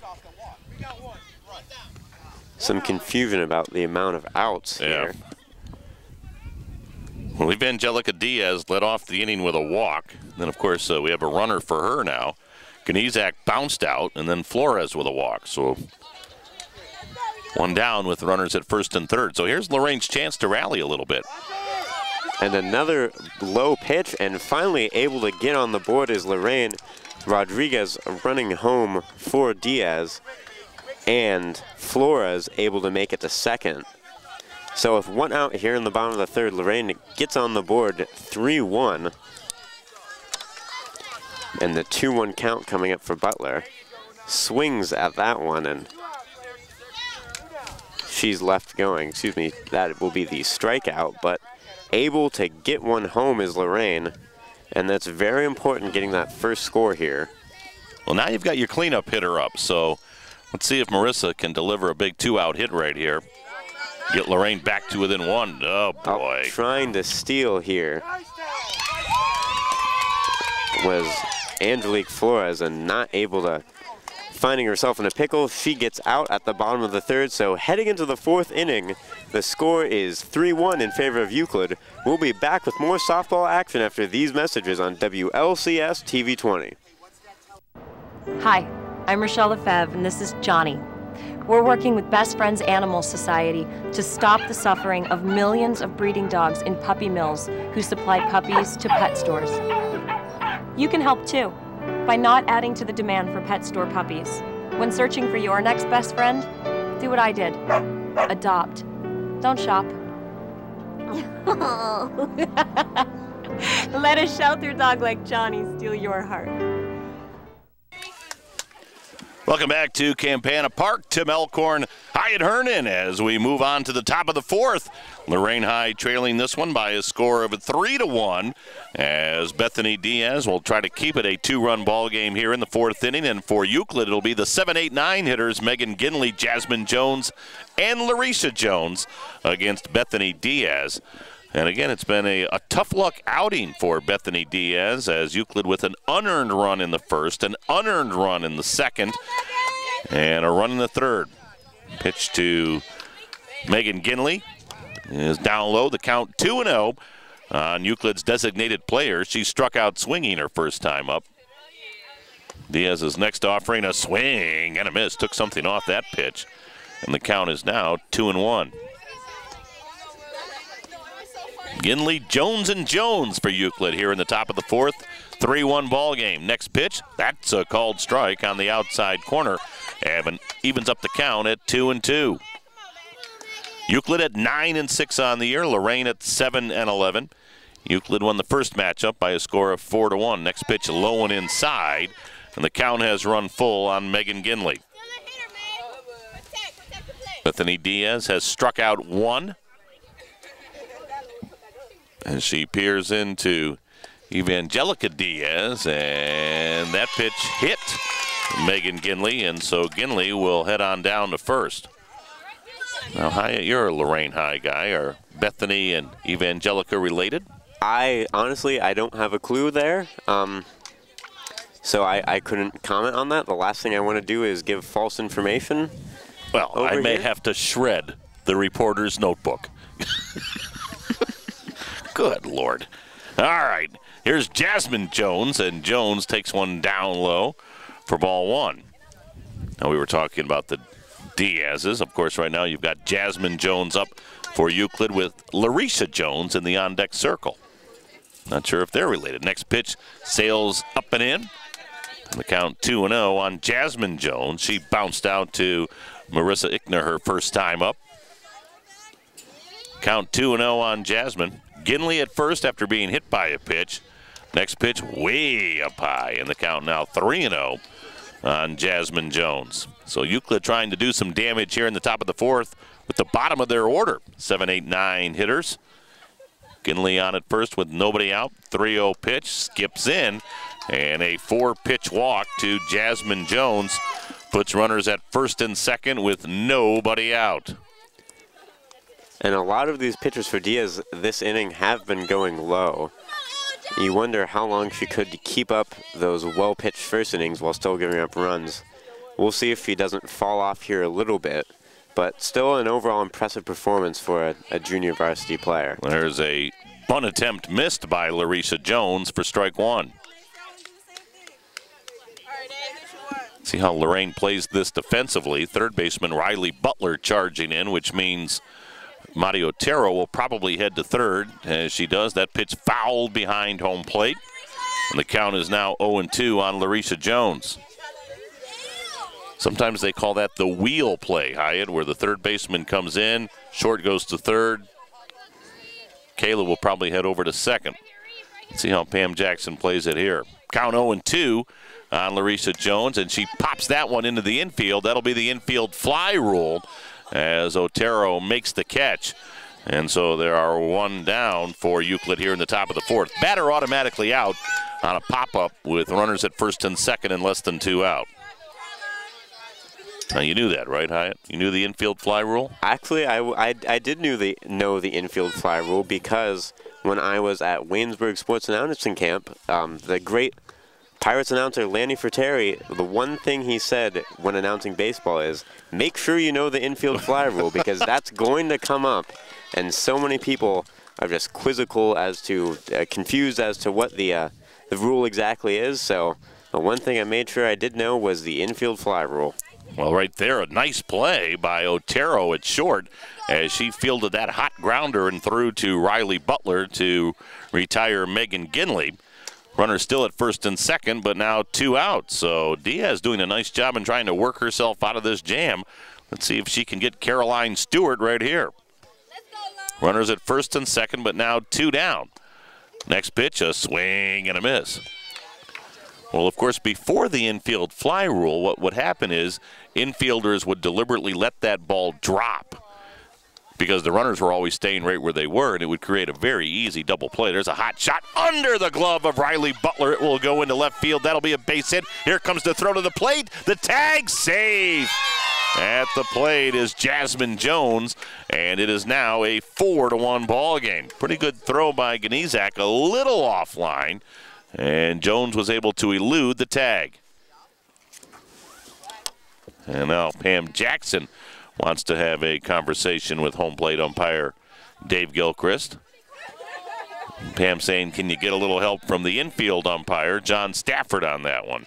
some confusion about the amount of outs here. Well, Evangelica Diaz led off the inning with a walk. Then, of course, we have a runner for her now. Ganizak bounced out, and then Flores with a walk. So 1 down with runners at first and third. So here's Lorain's chance to rally a little bit. And another low pitch, and finally able to get on the board is Lorain. Rodriguez running home for Diaz, and Flores able to make it to second. So with 1 out here in the bottom of the third, Lorain gets on the board 3-1. And the 2-1 count coming up for Butler. Swings at that one, and she's left going. Excuse me, that will be the strikeout, but able to get one home is Lorain, and that's very important, getting that first score here. Well, now you've got your cleanup hitter up, so let's see if Marissa can deliver a big 2-out hit right here. Get Lorain back to within 1. Oh, boy. Trying to steal here was Angelique Flores, and not able to, finding herself in a pickle. She gets out at the bottom of the third, so heading into the 4th inning, the score is 3-1 in favor of Euclid. We'll be back with more softball action after these messages on WLCS TV 20. Hi, I'm Rochelle Lefebvre, and this is Johnny. We're working with Best Friends Animal Society to stop the suffering of millions of breeding dogs in puppy mills who supply puppies to pet stores. You can help too, by not adding to the demand for pet store puppies. When searching for your next best friend, do what I did. Adopt. Don't shop. Let a shelter dog like Johnny steal your heart. Welcome back to Campana Park. Tim Elkhorn, Hyatt Hernan as we move on to the top of the 4th. Lorain High trailing this one by a score of 3-1 as Bethany Diaz will try to keep it a 2-run ball game here in the 4th inning. And for Euclid, it'll be the 7, 8, 9 hitters, Megan Ginley, Jasmine Jones, and Larisha Jones against Bethany Diaz. And again, it's been a tough luck outing for Bethany Diaz as Euclid with an unearned run in the first, an unearned run in the second, and a run in the third. Pitch to Megan Ginley is down low. The count 2-0 on Euclid's designated player. She struck out swinging her first time up. Diaz's next offering, a swing and a miss. Took something off that pitch. And the count is now 2-1. Ginley, Jones, and Jones for Euclid here in the top of the 4th. 3-1 ball game. Next pitch, that's a called strike on the outside corner. Evan evens up the count at 2-2. Euclid at 9-6 on the year. Lorain at 7-11. Euclid won the first matchup by a score of 4-1. Next pitch low and inside, and the count has run full on Megan Ginley. Bethany Diaz has struck out 1. And she peers into Evangelica Diaz, and that pitch hit Megan Ginley, and so Ginley will head on down to first. Now, Hyatt, you're a Lorain High guy. Are Bethany and Evangelica related? I don't have a clue there, so I couldn't comment on that. The last thing I want to do is give false information. Well, I may have to shred the reporter's notebook. Good Lord. All right, here's Jasmine Jones, and Jones takes one down low for ball 1. Now, we were talking about the Diaz's. Of course, right now you've got Jasmine Jones up for Euclid with Larisha Jones in the on-deck circle. Not sure if they're related. Next pitch sails up and in. The count 2-0 on Jasmine Jones. She bounced out to Marissa Ickner her first time up. Count 2-0 on Jasmine. Ginley at first after being hit by a pitch. Next pitch way up high, and the count now 3-0 on Jasmine Jones. So Euclid trying to do some damage here in the top of the fourth with the bottom of their order. 7, 8, 9 hitters. Ginley on at first with nobody out. 3-0 pitch, skips in, and a 4-pitch walk to Jasmine Jones puts runners at first and second with nobody out. And a lot of these pitchers for Diaz this inning have been going low. You wonder how long she could keep up those well-pitched first innings while still giving up runs. We'll see if she doesn't fall off here a little bit, but still an overall impressive performance for a junior varsity player. There's a bunt attempt missed by Larissa Jones for strike one. See how Lorain plays this defensively. Third baseman Riley Butler charging in, which means Madi Otero will probably head to third. As she does, that pitch fouled behind home plate. And the count is now 0-2 on Larissa Jones. Sometimes they call that the wheel play, Hyatt, where the third baseman comes in, short goes to third. Kayla will probably head over to second. Let's see how Pam Jackson plays it here. Count 0-2 on Larissa Jones, and she pops that one into the infield. That'll be the infield fly rule as Otero makes the catch. And so there are one down for Euclid here in the top of the fourth. Batter automatically out on a pop-up with runners at first and second and less than 2 out. Now, you knew that, right, Hyatt? You knew the infield fly rule? Actually, I did know the infield fly rule because when I was at Waynesburg Sports Announcing Camp, the great Pirates announcer Lanny Fratteri, the one thing he said when announcing baseball is, make sure you know the infield fly rule because that's going to come up. And so many people are just quizzical as to, confused as to what the rule exactly is. So the one thing I made sure I did know was the infield fly rule. Well, right there, a nice play by Otero at short as she fielded that hot grounder and threw to Riley Butler to retire Megan Ginley. Runner still at first and second, but now 2 out. So Diaz doing a nice job in trying to work herself out of this jam. Let's see if she can get Caroline Stewart right here. Runners at first and second, but now 2 down. Next pitch, a swing and a miss. Well, of course, before the infield fly rule, what would happen is infielders would deliberately let that ball drop because the runners were always staying right where they were, and it would create a very easy double play. There's a hot shot under the glove of Riley Butler. It will go into left field. That'll be a base hit. Here comes the throw to the plate. The tag, save. At the plate is Jasmine Jones, and it is now a 4-1 ball game. Pretty good throw by Ganizak, a little offline. And Jones was able to elude the tag. And now Pam Jackson wants to have a conversation with home plate umpire Dave Gilchrist. Pam saying, can you get a little help from the infield umpire, John Stafford, on that one?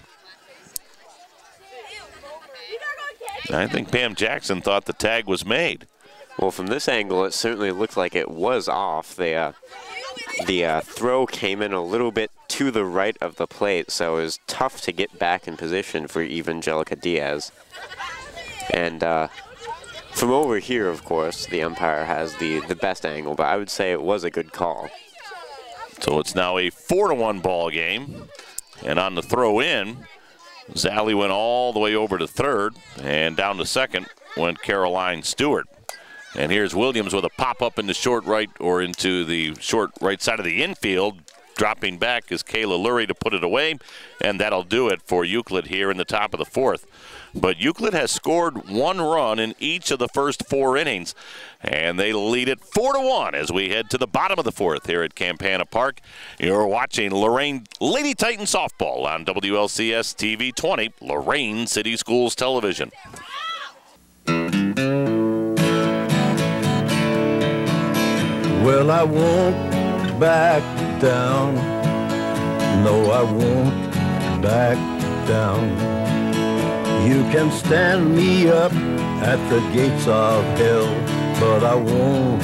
I think Pam Jackson thought the tag was made. Well, from this angle, it certainly looked like it was off. The throw came in a little bit to the right of the plate, so it was tough to get back in position for Evangelica Diaz. And from over here, of course, the umpire has the best angle, but I would say it was a good call. So it's now a 4-1 ball game. And on the throw in, Zally went all the way over to third, and down to second went Caroline Stewart. And here's Williams with a pop-up into short right, or into the short right side of the infield. Dropping back is Kayla Lurie to put it away, and that'll do it for Euclid here in the top of the fourth. But Euclid has scored 1 run in each of the first 4 innings, and they lead it 4-1 as we head to the bottom of the fourth here at Campana Park. You're watching Lorain Lady Titan Softball on WLCS TV 20, Lorain City Schools Television. Well, I won't back down. No, I won't back down. You can stand me up at the gates of hell, but I won't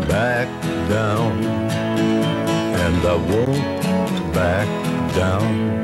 back down. And I won't back down.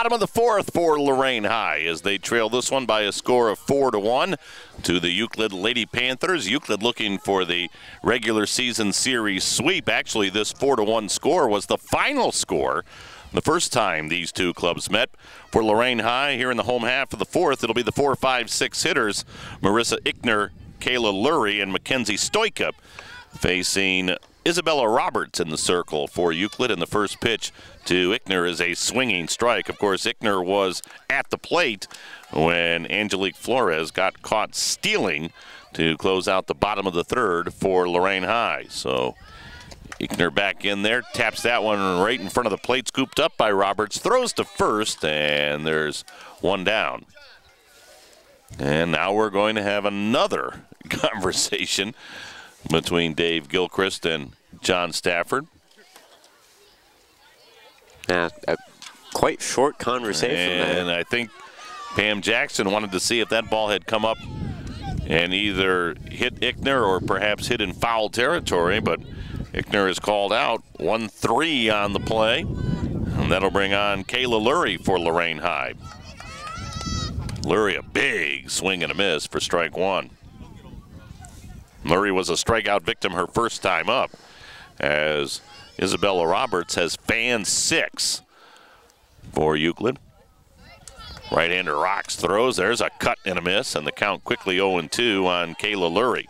Bottom of the fourth for Lorain High as they trail this one by a score of 4-1 to the Euclid Lady Panthers. Euclid looking for the regular season series sweep. Actually, this 4-1 score was the final score the first time these two clubs met. For Lorain High here in the home half of the fourth, it'll be the 4, 5, 6 hitters, Marissa Ickner, Kayla Lurie, and Mackenzie Stoika, facing Isabella Roberts in the circle for Euclid. And the first pitch to Ickner is a swinging strike. Of course, Ickner was at the plate when Angelique Flores got caught stealing to close out the bottom of the third for Lorain High. So Ickner back in there, taps that one right in front of the plate, scooped up by Roberts, throws to first, and there's one down. And now we're going to have another conversation between Dave Gilchrist and John Stafford. A quite short conversation. And I think Pam Jackson wanted to see if that ball had come up and either hit Ickner or perhaps hit in foul territory, but Ickner is called out. 1-3 on the play, and that'll bring on Kayla Lurie for Lorain High. Lurie, a big swing and a miss for strike one. Lurie was a strikeout victim her first time up, as Isabella Roberts has fanned 6 for Euclid. Right-hander rocks, throws. There's a cut and a miss, and the count quickly 0-2 on Kayla Lurie.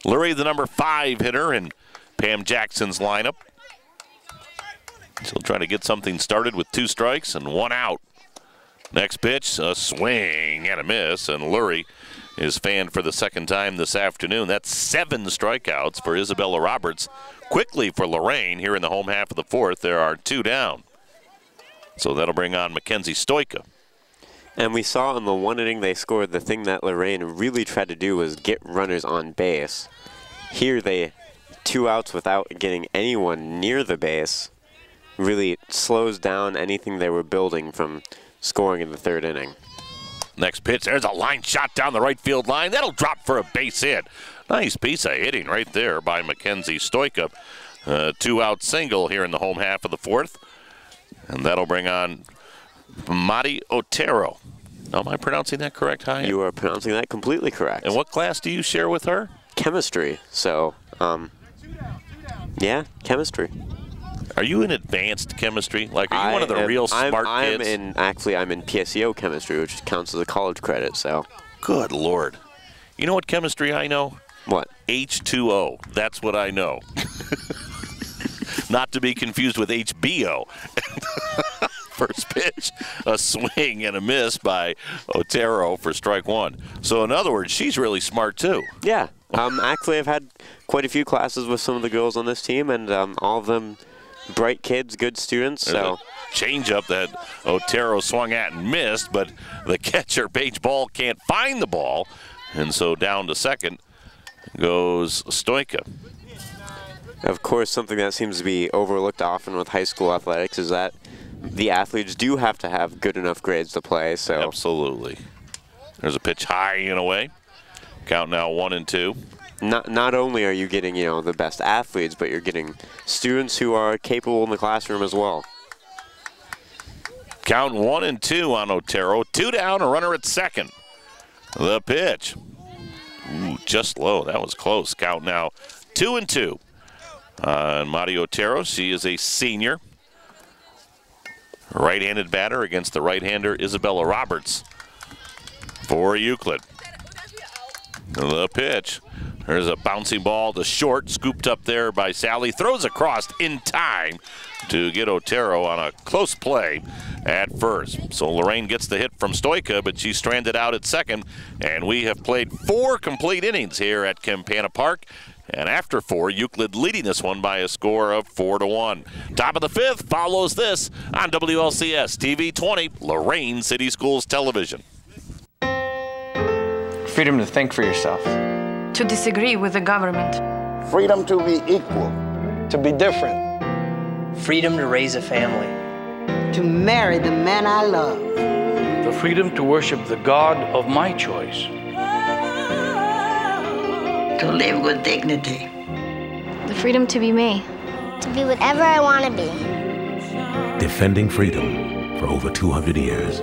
Lurie, the number 5 hitter in Pam Jackson's lineup. She'll try to get something started with 2 strikes and 1 out. Next pitch, a swing and a miss, and Lurie is fanned for the second time this afternoon. That's 7 strikeouts for Isabella Roberts. Quickly for Lorain here in the home half of the fourth. There are 2 down. So that'll bring on Mackenzie Stoika. And we saw in the one inning they scored, the thing that Lorain really tried to do was get runners on base. Here they 2 outs without getting anyone near the base really slows down anything they were building from scoring in the third inning. Next pitch, there's a line shot down the right field line. That'll drop for a base hit. Nice piece of hitting right there by Mackenzie Stoika. 2-out single here in the home half of the fourth. And that'll bring on Madi Otero. Am I pronouncing that correct, Hyatt? You are pronouncing that completely correct. And what class do you share with her? Chemistry. So, yeah, chemistry. Are you in advanced chemistry? Like, are you one of the real smart kids? Actually, I'm in PSEO chemistry, which counts as a college credit, so. Good Lord. You know what chemistry I know? What? H2O. That's what I know. Not to be confused with HBO. First pitch, a swing and a miss by Otero for strike one. So in other words, she's really smart too. Yeah. Actually, I've had quite a few classes with some of the girls on this team, and all of them bright kids, good students. There's so a changeup that Otero swung at and missed, but the catcher, Paige Ball, can't find the ball. And so down to second goes Stoika. Of course, something that seems to be overlooked often with high school athletics is that the athletes do have to have good enough grades to play. So absolutely. There's a pitch high and away. Count now 1-2. Not only are you getting, the best athletes, but you're getting students who are capable in the classroom as well. Count 1-2 on Otero. 2 down, a runner at second. The pitch. Ooh, just low. That was close. Count now 2-2 on Madi Otero. She is a senior. Right-handed batter against the right-hander Isabella Roberts for Euclid. The pitch. There's a bouncing ball to short, scooped up there by Sally. Throws across in time to get Otero on a close play at first. So Lorain gets the hit from Stoika, but she's stranded out at second. And we have played 4 complete innings here at Campana Park. And after 4, Euclid leading this one by a score of 4-1. Top of the 5th follows this on WLCS TV 20, Lorain City Schools Television. Freedom to think for yourself. To disagree with the government. Freedom to be equal. To be different. Freedom to raise a family. To marry the man I love. The freedom to worship the God of my choice. To live with dignity. The freedom to be me. To be whatever I want to be. Defending freedom. for over 200 years.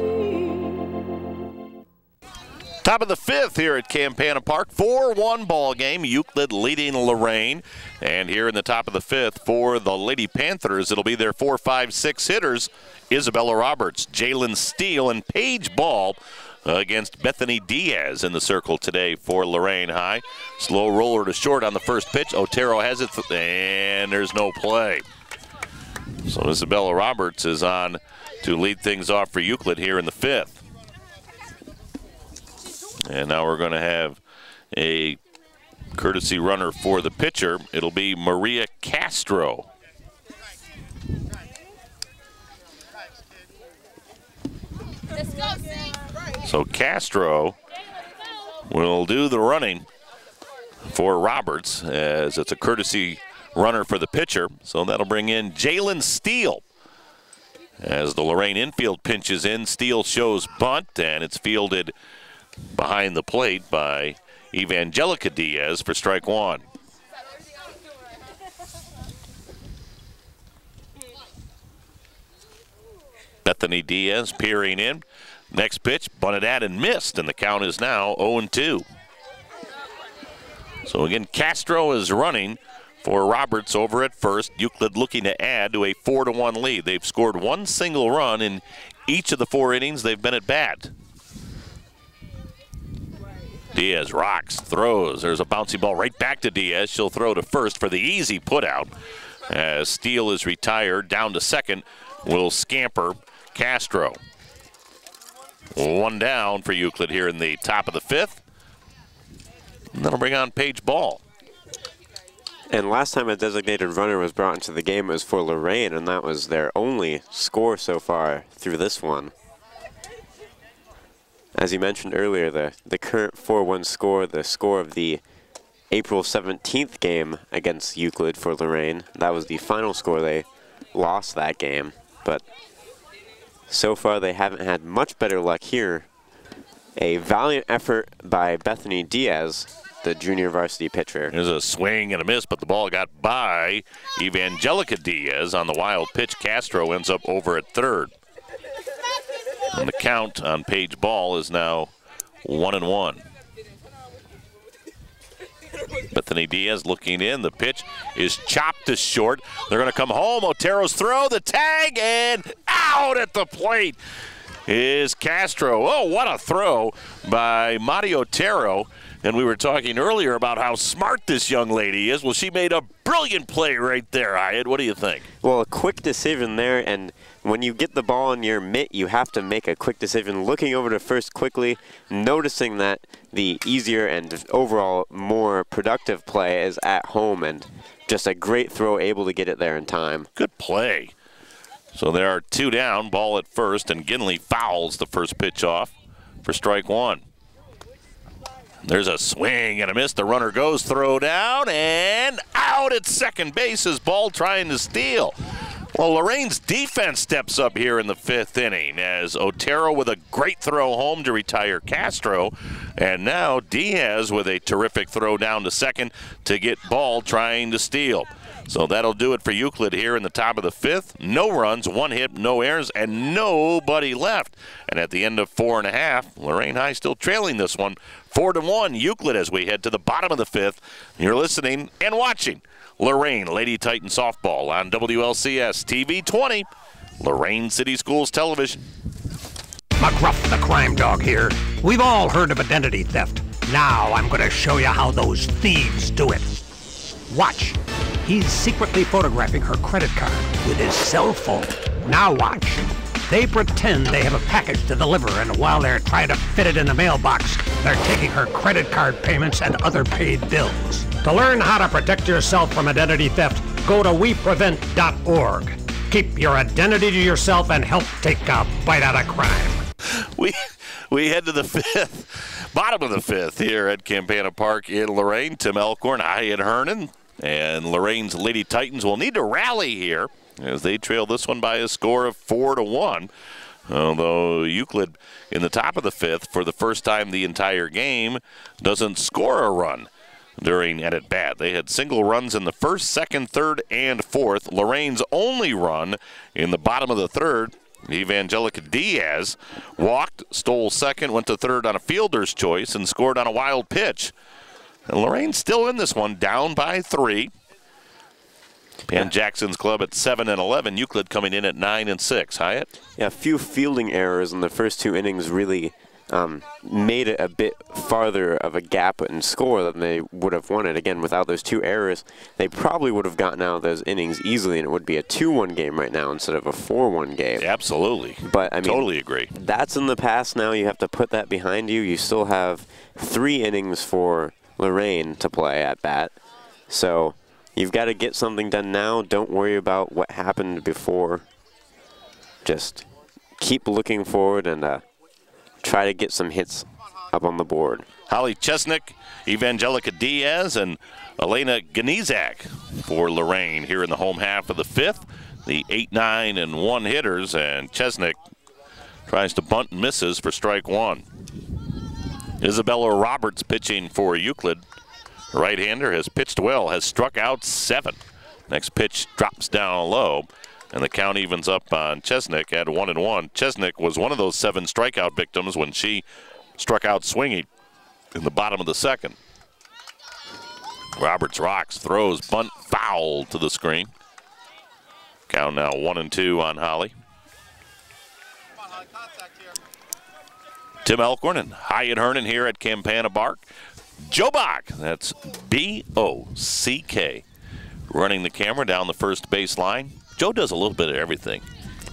Top of the fifth here at Campana Park, 4-1 ball game. Euclid leading Lorain. And here in the top of the fifth for the Lady Panthers, it'll be their 4, 5, 6 hitters. Isabella Roberts, Jalen Steele, and Paige Ball against Bethany Diaz in the circle today for Lorain High. Slow roller to short on the first pitch. Otero has it, and there's no play. So Isabella Roberts is on to lead things off for Euclid here in the fifth. And now we're going to have a courtesy runner for the pitcher. It'll be Maria Castro. So Castro will do the running for Roberts, as it's a courtesy runner for the pitcher. So that'll bring in Jalen Steele. As the Lorain infield pinches in, Steele shows bunt, and it's fielded behind the plate by Evangelica Diaz for strike one. Bethany Diaz peering in. Next pitch, bunted at and missed, and the count is now 0-2. So again, Castro is running for Roberts over at first. Euclid looking to add to a 4-1 lead. They've scored one single run in each of the 4 innings they've been at bat. Diaz rocks, throws. There's a bouncy ball right back to Diaz. She'll throw to first for the easy putout. As Steele is retired, down to second will scamper Castro. One down for Euclid here in the top of the fifth. And that'll bring on Paige Ball. And last time a designated runner was brought into the game, it was for Lorain, and that was their only score so far through this one. As you mentioned earlier, the current 4-1 score, the score of the April 17th game against Euclid for Lorain, that was the final score. They lost that game, but so far they haven't had much better luck here. A valiant effort by Bethany Diaz, the junior varsity pitcher. There's a swing and a miss, but the ball got by Evangelica Diaz on the wild pitch. Castro ends up over at third. And the count on Paige Ball is now 1-1. Bethany Diaz looking in. The pitch is chopped to short. They're going to come home. Otero's throw, the tag, and out at the plate is Castro. Oh, what a throw by Madi Otero. And we were talking earlier about how smart this young lady is. Well, she made a brilliant play right there, Hyatt. What do you think? Well, a quick decision there, and when you get the ball in your mitt, you have to make a quick decision. Looking over to first quickly, noticing that the easier and overall more productive play is at home, and just a great throw, able to get it there in time. Good play. So there are 2 down, ball at first, and Ginley fouls the first pitch off for strike one. There's a swing and a miss. The runner goes, throw down, and out at second base is Ball trying to steal. Well, Lorain's defense steps up here in the 5th inning as Otero with a great throw home to retire Castro. And now Diaz with a terrific throw down to second to get Ball trying to steal. So that'll do it for Euclid here in the top of the 5th. No runs, 1 hit, no errors, and nobody left. And at the end of 4 1/2, Lorain High still trailing this one 4-1 Euclid as we head to the bottom of the 5th. You're listening and watching Lorain Lady Titan Softball on WLCS TV 20, Lorain City Schools Television. McGruff the crime dog here. We've all heard of identity theft. Now I'm going to show you how those thieves do it. Watch. He's secretly photographing her credit card with his cell phone. Now watch. They pretend they have a package to deliver, and while they're trying to fit it in the mailbox, they're taking her credit card payments and other paid bills. To learn how to protect yourself from identity theft, go to weprevent.org. Keep your identity to yourself and help take a bite out of crime. We head to the 5th, bottom of the 5th here at Campana Park in Lorain. Tim Elkhorn, Hyatt Hernan, and Lorain's Lady Titans will need to rally here as they trail this one by a score of 4-1. Although Euclid in the top of the 5th for the first time the entire game doesn't score a run during at bat. They had single runs in the 1st, 2nd, 3rd, and 4th. Lorain's only run in the bottom of the 3rd Evangelica Diaz walked, stole second, went to third on a fielder's choice, and scored on a wild pitch. And Lorain's still in this one, down by 3. Pan Jackson's club at 7 and 11. Euclid coming in at 9 and 6. Hyatt? Yeah, a few fielding errors in the first 2 innings really made it a bit farther of a gap in score than they would have wanted. Again, without those 2 errors, they probably would have gotten out of those innings easily, and it would be a 2-1 game right now instead of a 4-1 game. Absolutely. But I mean, totally agree. That's in the past now. You have to put that behind you. You still have 3 innings for Lorain to play at bat. So you've got to get something done now. Don't worry about what happened before. Just keep looking forward and try to get some hits up on the board. Holly Chesnick, Evangelica Diaz, and Elena Ganizak for Lorain here in the home half of the 5th. The 8, 9, and 1 hitters, and Chesnick tries to bunt and misses for strike 1. Isabella Roberts pitching for Euclid. The right-hander has pitched well, has struck out 7. Next pitch drops down low, and the count evens up on Chesnick at 1-1. Chesnick was one of those 7 strikeout victims when she struck out swinging in the bottom of the 2nd. Roberts rocks, throws, bunt, foul to the screen. Count now 1-2 on Holly. Tim Elkhorn and Hyatt Hernan here at Campana Park. Joe Bock, that's B-O-C-K, running the camera down the first base line. Joe does a little bit of everything.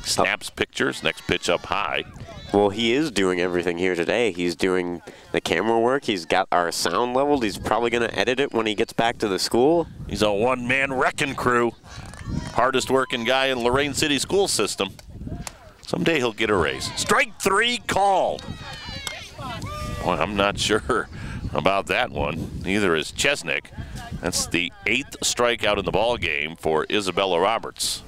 Snaps pictures, next pitch up high. Well, he is doing everything here today. He's doing the camera work. He's got our sound leveled. He's probably going to edit it when he gets back to the school. He's a one-man wrecking crew. Hardest working guy in Lorain City school system. Someday he'll get a raise. Strike 3 called. Boy, I'm not sure about that one. Neither is Chesnick. That's the 8th strikeout in the ball game for Isabella Roberts.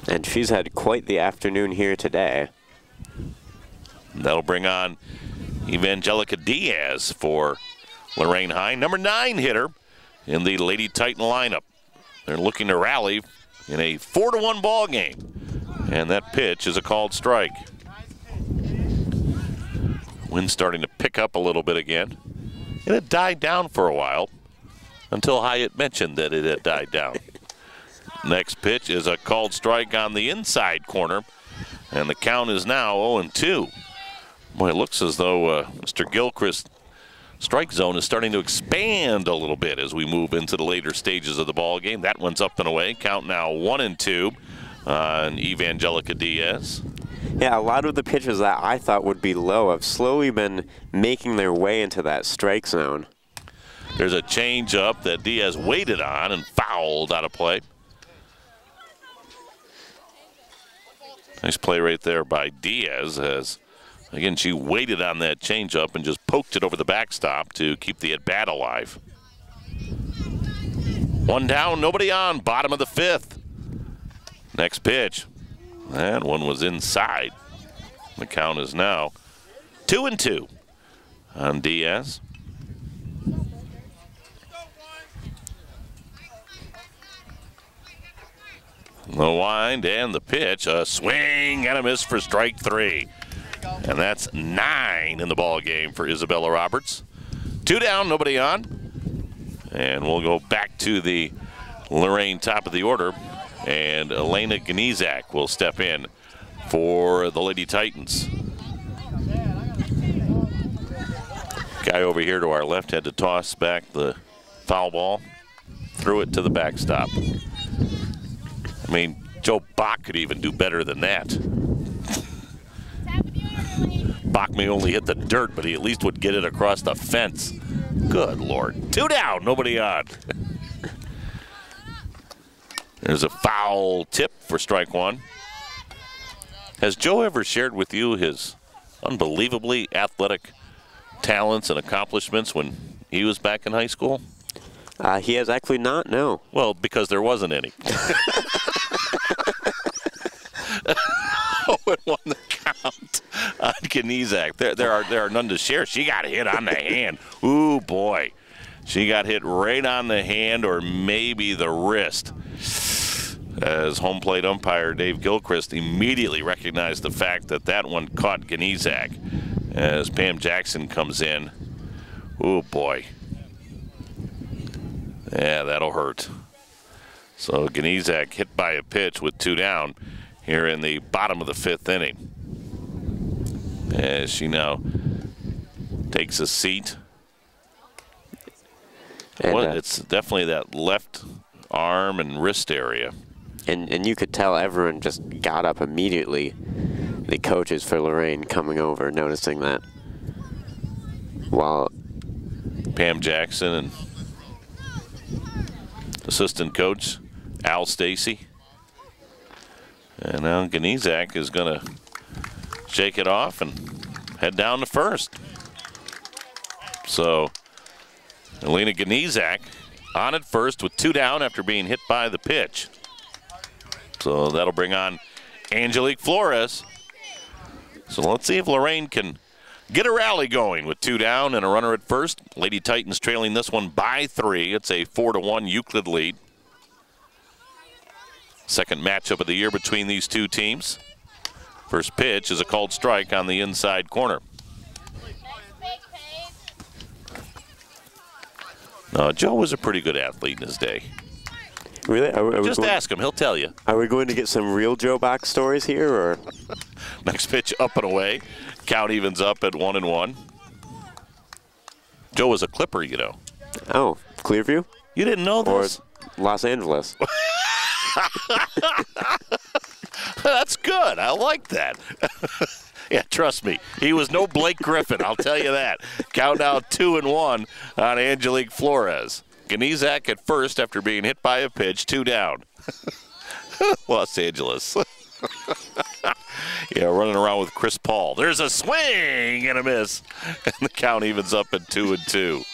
And she's had quite the afternoon here today. That'll bring on Evangelica Diaz for Lorain High, number 9 hitter in the Lady Titan lineup. They're looking to rally in a 4-1 ball game, and that pitch is a called strike. Wind starting to pick up a little bit again. It had died down for a while until Hyatt mentioned that it had died down. Next pitch is a called strike on the inside corner, and the count is now 0-2. Boy, it looks as though Mr. Gilchrist's strike zone is starting to expand a little bit as we move into the later stages of the ball game. That one's up and away. Count now 1-2 on Evangelica Diaz. Yeah, a lot of the pitches that I thought would be low have slowly been making their way into that strike zone. There's a change-up that Diaz waited on and fouled out of play. Nice play right there by Diaz as, again, she waited on that changeup and just poked it over the backstop to keep the at-bat alive. 1 down, nobody on, bottom of the 5th. Next pitch. That one was inside. The count is now 2-2 on Diaz. The wind and the pitch, a swing and a miss for strike 3. And that's 9 in the ball game for Isabella Roberts. 2 down, nobody on. And we'll go back to the Lorain top of the order. And Elena Ganizak will step in for the Lady Titans. Guy over here to our left had to toss back the foul ball, threw it to the backstop. I mean, Joe Bach could even do better than that. Bach may only hit the dirt, but he at least would get it across the fence. Good Lord. 2 down, nobody on. There's a foul tip for strike 1. Has Joe ever shared with you his unbelievably athletic talents and accomplishments when he was back in high school? He has actually not, no. Well, because there wasn't any. 0-1 the count on Ganizak. There are none to share. She got hit on the hand. Ooh, boy. She got hit right on the hand or maybe the wrist. as home plate umpire Dave Gilchrist immediately recognized the fact that that one caught Ganizak as Pam Jackson comes in. Oh, boy. Yeah, that'll hurt. So Ganizak hit by a pitch with 2 down here in the bottom of the 5th inning. As she now takes a seat. And, well, it's definitely that left arm and wrist area. And you could tell everyone just got up immediately. The coaches for Lorain coming over, noticing that. While Pam Jackson and assistant coach Al Stacy. And now Ganizak is going to shake it off and head down to first. So Elena Ganizak on at first with 2 down after being hit by the pitch. So that'll bring on Angelique Flores. So let's see if Lorain can get a rally going with 2 down and a runner at first. Lady Titans trailing this one by 3. It's a 4-1 Euclid lead. Second matchup of the year between these two teams. First pitch is a called strike on the inside corner. No, Joe was a pretty good athlete in his day. Really? Just ask him, he'll tell you. Are we going to get some real Joe Box stories here, or? Next pitch up and away. Count evens up at 1-1. Joe was a Clipper, you know. Oh, Clearview? You didn't know this? Or Los Angeles. That's good. I like that. Yeah, trust me. He was no Blake Griffin, I'll tell you that. Count now 2-1 on Angelique Flores. Ganizak at first after being hit by a pitch, 2 down. Los Angeles. Yeah, running around with Chris Paul. There's a swing and a miss. And the count evens up at 2-2.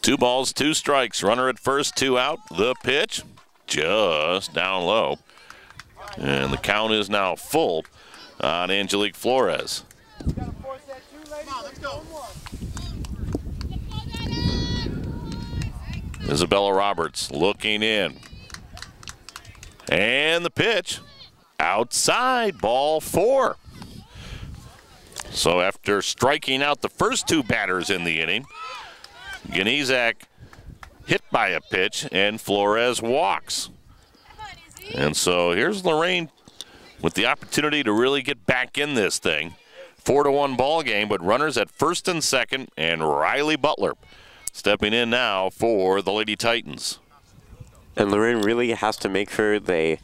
2 balls, 2 strikes. Runner at first, 2 out. The pitch just down low. And the count is now full on Angelique Flores. Isabella Roberts looking in. And the pitch outside, ball 4. So after striking out the first 2 batters in the inning, Ganizak hit by a pitch and Flores walks. And so here's Lorain with the opportunity to really get back in this thing. 4-1 ball game, but runners at first and second, and Riley Butler stepping in now for the Lady Titans. And Lorain really has to make sure they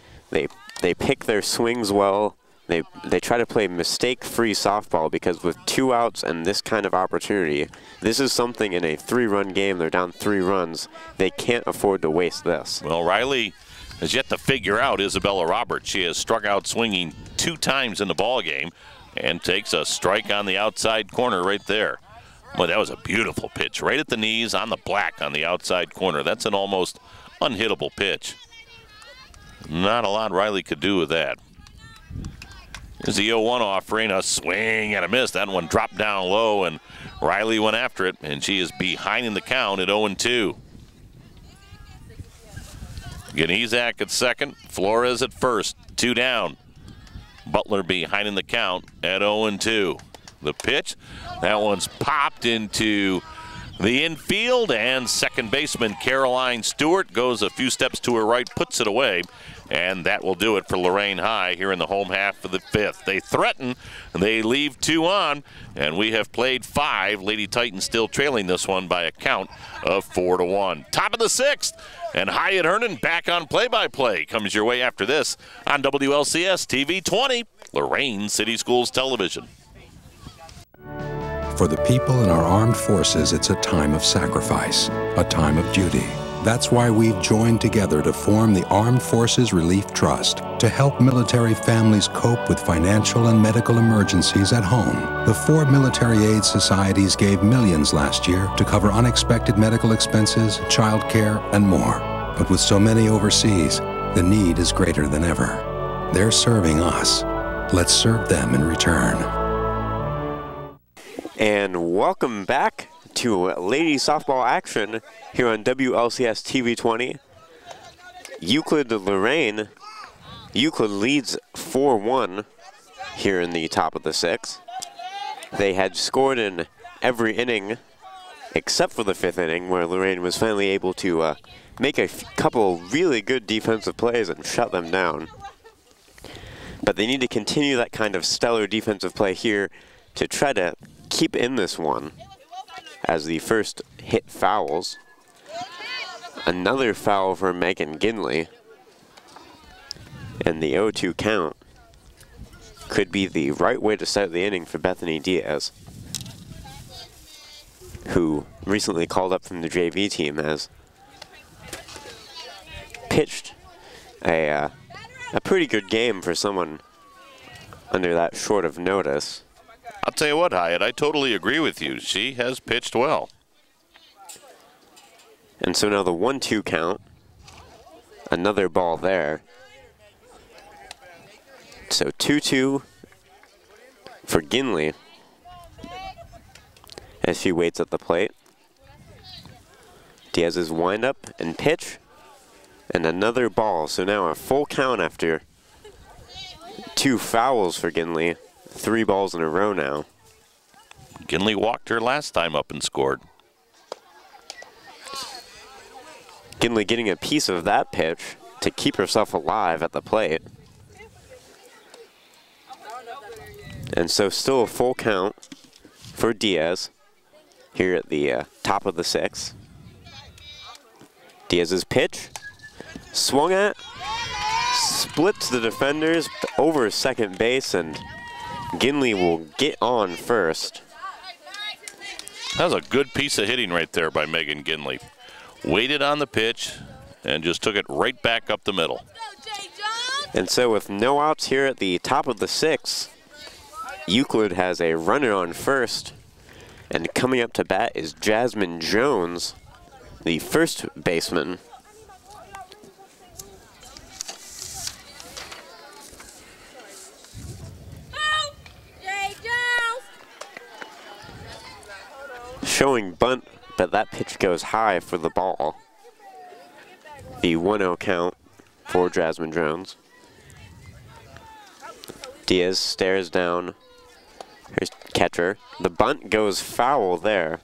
pick their swings well. They try to play mistake-free softball, because with 2 outs and this kind of opportunity, this is something in a 3-run game. They're down 3 runs. They can't afford to waste this. Well, Riley has yet to figure out Isabella Roberts. She has struck out swinging 2 times in the ball game and takes a strike on the outside corner right there. Boy, that was a beautiful pitch. Right at the knees on the black on the outside corner. That's an almost unhittable pitch. Not a lot Riley could do with that. Here's the 0-1 offering, a swing and a miss. That one dropped down low, and Riley went after it, and she is behind in the count at 0-2. Ganizak at second, Flores at first, 2 down. Butler behind in the count at 0-2. The pitch, that one's popped into the infield, and second baseman Caroline Stewart goes a few steps to her right, puts it away, and that will do it for Lorain High here in the home half of the 5th. They threaten, they leave 2 on, and we have played 5. Lady Titans still trailing this one by a count of 4-1. Top of the 6th, and Hyatt Hernan back on play-by-play comes your way after this on WLCS TV 20, Lorain City Schools Television. For the people in our armed forces, it's a time of sacrifice, a time of duty. That's why we've joined together to form the Armed Forces Relief Trust to help military families cope with financial and medical emergencies at home. The 4 military aid societies gave millions last year to cover unexpected medical expenses, child care, and more. But with so many overseas, the need is greater than ever. They're serving us. Let's serve them in return. And welcome back to lady softball action here on WLCS TV 20. Euclid to Lorain. Euclid leads 4-1 here in the top of the 6th. They had scored in every inning except for the 5th inning, where Lorain was finally able to make a couple really good defensive plays and shut them down. But they need to continue that kind of stellar defensive play here to try to keep in this one, as the first hit fouls. Another foul for Megan Ginley. And the 0-2 count could be the right way to start the inning for Bethany Diaz, who recently called up from the JV team, has pitched a pretty good game for someone under that short of notice. I'll tell you what, Hyatt, I totally agree with you. She has pitched well. And so now the 1-2 count. Another ball there. So 2-2 for Ginley as she waits at the plate. Diaz's windup and pitch. And another ball. So now a full count after 2 fouls for Ginley. 3 balls in a row now. Ginley walked her last time up and scored. Ginley getting a piece of that pitch to keep herself alive at the plate. And so still a full count for Diaz here at the top of the 6th. Diaz's pitch, swung at, splits the defenders over second base, and Ginley will get on first. That was a good piece of hitting right there by Megan Ginley. Waited on the pitch and just took it right back up the middle. And so with no outs here at the top of the 6th, Euclid has a runner on first. And coming up to bat is Jasmine Jones, the first baseman. Showing bunt, but that pitch goes high for the ball. The 1-0 count for Jasmine Jones. Diaz stares down her catcher. The bunt goes foul there.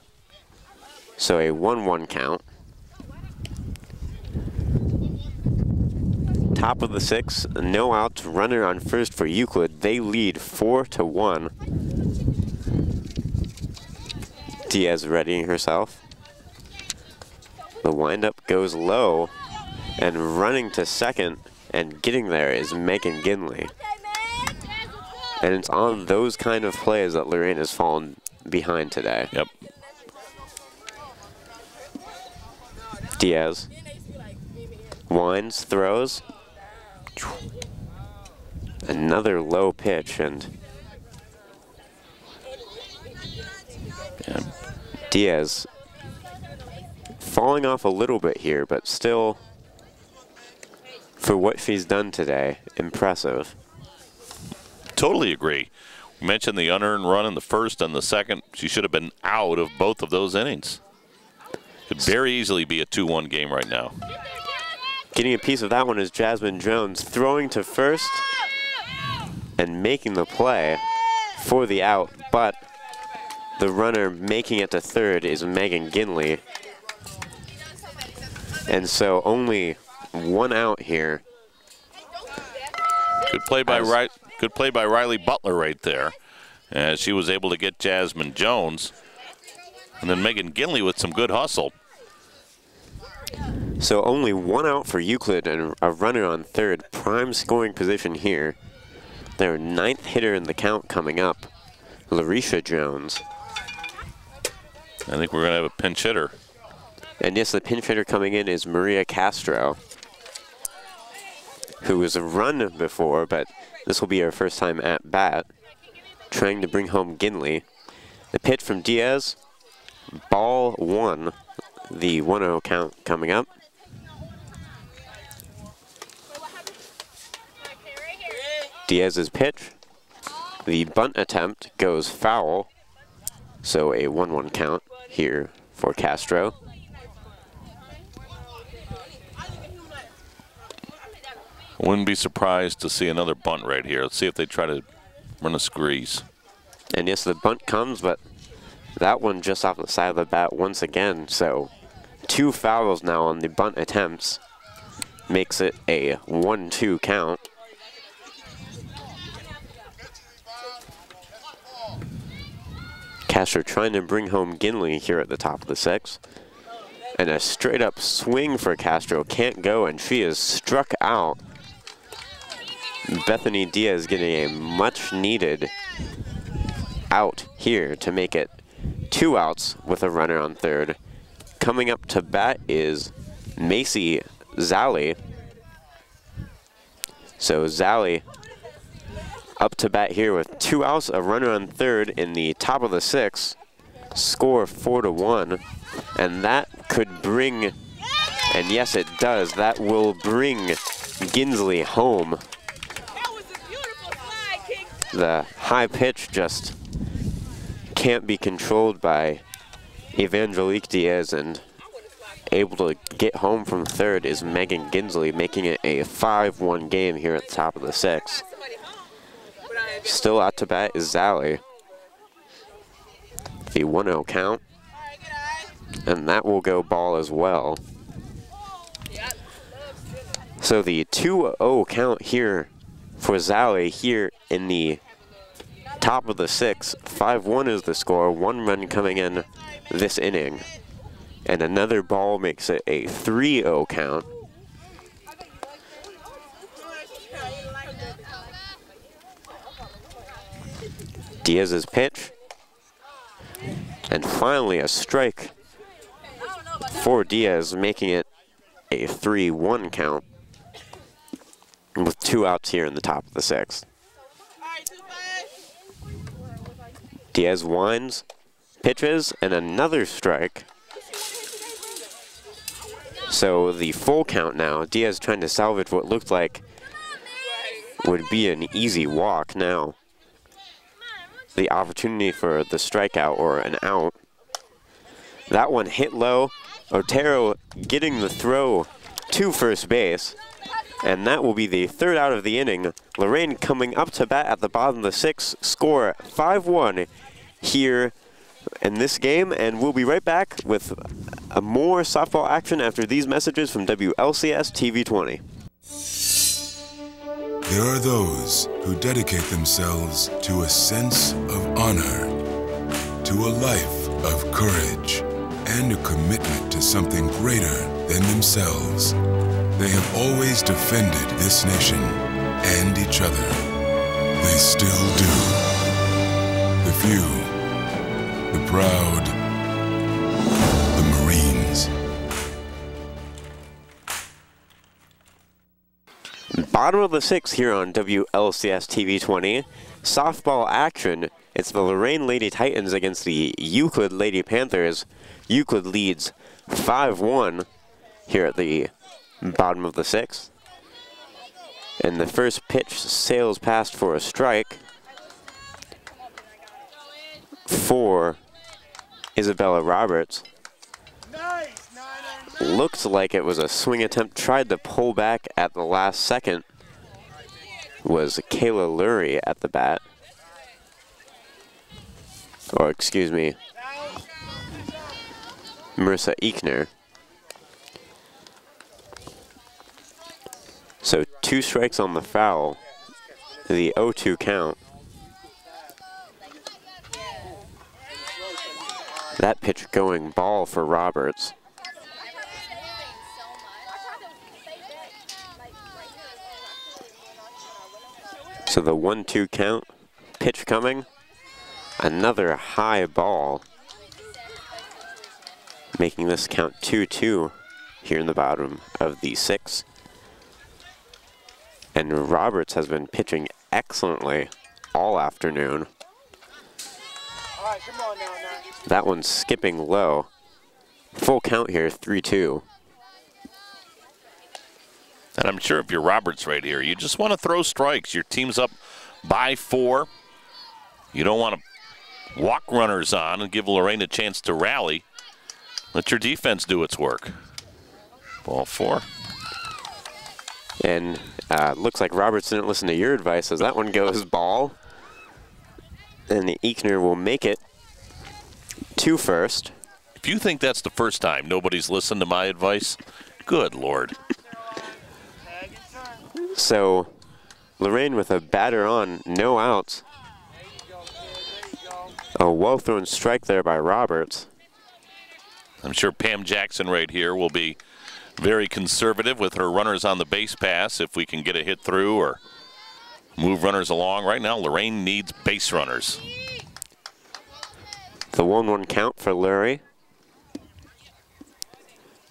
So a 1-1 count. Top of the 6th, no outs, runner on first for Euclid. They lead 4-1. Diaz readying herself. The windup goes low, and running to second and getting there is Megan Ginley. And it's on those kind of plays that Lorain has fallen behind today. Yep. Diaz winds, throws. Another low pitch, and Diaz falling off a little bit here, but still, for what she's done today, impressive. Totally agree. We mentioned the unearned run in the first and the second. She should have been out of both of those innings. Could very easily be a 2-1 game right now. Getting a piece of that one is Jasmine Jones, throwing to first and making the play for the out, but the runner making it to third is Megan Ginley. And so only 1 out here. Good play by Riley Butler right there, as she was able to get Jasmine Jones. And then Megan Ginley with some good hustle. So only 1 out for Euclid and a runner on third. Prime scoring position here. Their 9th hitter in the count coming up, Larisha Jones. I think we're going to have a pinch hitter. And yes, the pinch hitter coming in is Maria Castro, who was a run before, but this will be her first time at bat, trying to bring home Ginley. The pitch from Diaz, ball 1, the 1-0 count coming up. Diaz's pitch, the bunt attempt goes foul, so a 1-1 count. here for Castro. Wouldn't be surprised to see another bunt right here. Let's see if they try to run a squeeze. And yes, the bunt comes, but that one just off the side of the bat once again. So 2 fouls now on the bunt attempts. Makes it a 1-2 count. Castro trying to bring home Ginley here at the top of the 6th. And a straight up swing for Castro. Can't go, and she is struck out. Bethany Diaz getting a much needed out here to make it 2 outs with a runner on third. Coming up to bat is Macy Zally. So Zally up to bat here with 2 outs, a runner on third in the top of the 6th. Score 4-1, and that could bring, and yes it does, that will bring Ginsley home. The high pitch just can't be controlled by Evangelique Diaz, and able to get home from third is Megan Ginsley, making it a 5-1 game here at the top of the 6th. Still out to bat is Zally. The 1-0 count, and that will go ball as well. So the 2-0 count here for Zally here in the top of the 6th. 5-1 is the score, 1 run coming in this inning. And another ball makes it a 3-0 count. Diaz's pitch. And finally a strike for Diaz, making it a 3-1 count with 2 outs here in the top of the 6th. Diaz winds, pitches, and another strike. So the full count now. Diaz trying to salvage what looked like would be an easy walk now. The opportunity for the strikeout or an out. That one hit low. Otero getting the throw to first base. And that will be the 3rd out of the inning. Lorain coming up to bat at the bottom of the 6th. Score 5-1 here in this game. And we'll be right back with more softball action after these messages from WLCS TV 20. There are those who dedicate themselves to a sense of honor, to a life of courage, and a commitment to something greater than themselves. They have always defended this nation and each other. They still do. The few, the proud, the Marines. Bottom of the 6th here on WLCS TV 20. Softball action. It's the Lorain Lady Titans against the Euclid Lady Panthers. Euclid leads 5-1 here at the bottom of the 6th. And the first pitch sails past for a strike for Isabella Roberts. Looked like it was a swing attempt, tried to pull back at the last second. Was Kayla Lurie at the bat. Or excuse me, Marissa Eichner. So 2 strikes on the foul, the 0-2 count. That pitch going ball for Roberts. So the 1-2 count, pitch coming, another high ball, making this count 2-2 here in the bottom of the 6th. And Roberts has been pitching excellently all afternoon. That one's skipping low. Full count here, 3-2. And I'm sure if you're Roberts right here, you just want to throw strikes. Your team's up by 4. You don't want to walk runners on and give Lorain a chance to rally. Let your defense do its work. Ball 4. And looks like Roberts didn't listen to your advice as that one goes ball. And Eichner will make it to first. If you think that's the first time nobody's listened to my advice, good Lord. So Lorain with a batter on, no outs. A well-thrown strike there by Roberts. I'm sure Pam Jackson right here will be very conservative with her runners on the base pass if we can get a hit through or move runners along. Right now, Lorain needs base runners. The 1-1 count for Lurie.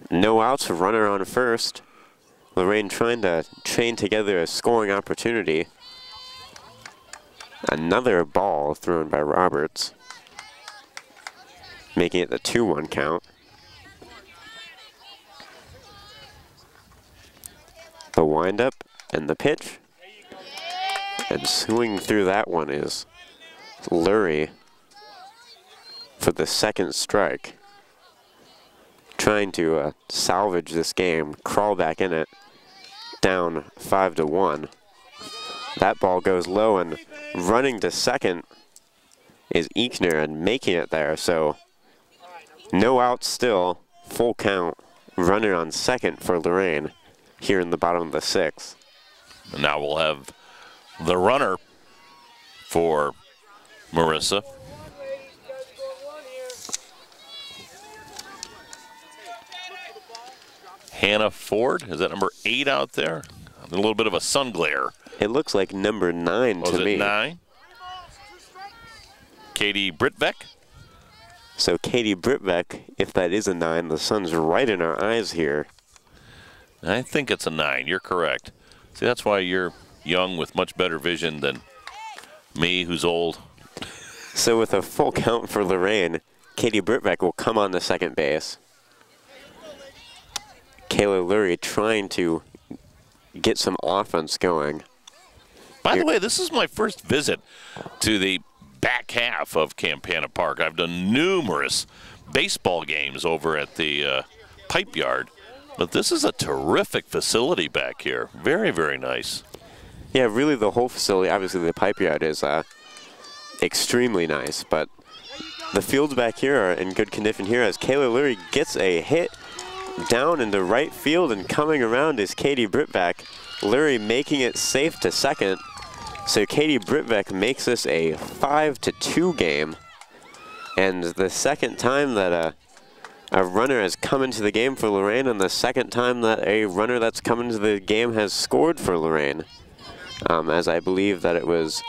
No outs, a runner on first. Lorain trying to chain together a scoring opportunity. Another ball thrown by Roberts, making it the 2-1 count. The windup and the pitch. And swinging through that one is Lurie for the second strike. Trying to salvage this game, crawl back in it, down 5-1. That ball goes low, and running to second is Eichner and making it there. So no outs still, full count, runner on second for Lorain here in the bottom of the 6th. And now we'll have the runner for Marissa. Hannah Ford, is that number 8 out there? A little bit of a sun glare. It looks like number 9 to me. Was it 9? Katie Britvek. So Katie Britvek, if that is a 9, the sun's right in our eyes here. I think it's a 9. You're correct. See, that's why you're young with much better vision than me, who's old. So with a full count for Lorain, Katie Britvek will come on to second base. Kayla Lurie trying to get some offense going. By the way, this is my first visit to the back half of Campana Park. I've done numerous baseball games over at the Pipe Yard, but this is a terrific facility back here. Very, very nice. Yeah, really the whole facility, obviously the Pipe Yard is extremely nice, but the fields back here are in good condition here as Kayla Lurie gets a hit down into right field, and coming around is Katie Britvek. Lurie making it safe to second. So Katie Britvek makes this a 5-2 game. And the second time that a runner has come into the game for Lorain, and the second time that a runner that's come into the game has scored for Lorain. As I believe that it was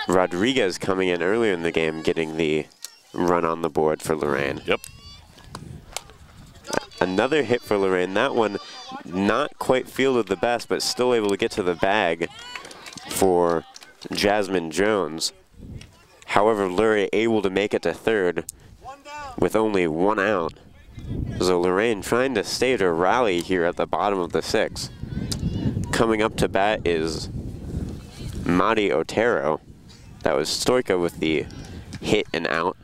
Rodriguez coming in earlier in the game getting the run on the board for Lorain. Yep. Another hit for Lorain. That one not quite fielded the best, but still able to get to the bag for Jasmine Jones. However, Lurie able to make it to third with only 1 out. So Lorain trying to stage a rally here at the bottom of the 6th. Coming up to bat is Madi Otero. That was Stoika with the hit and out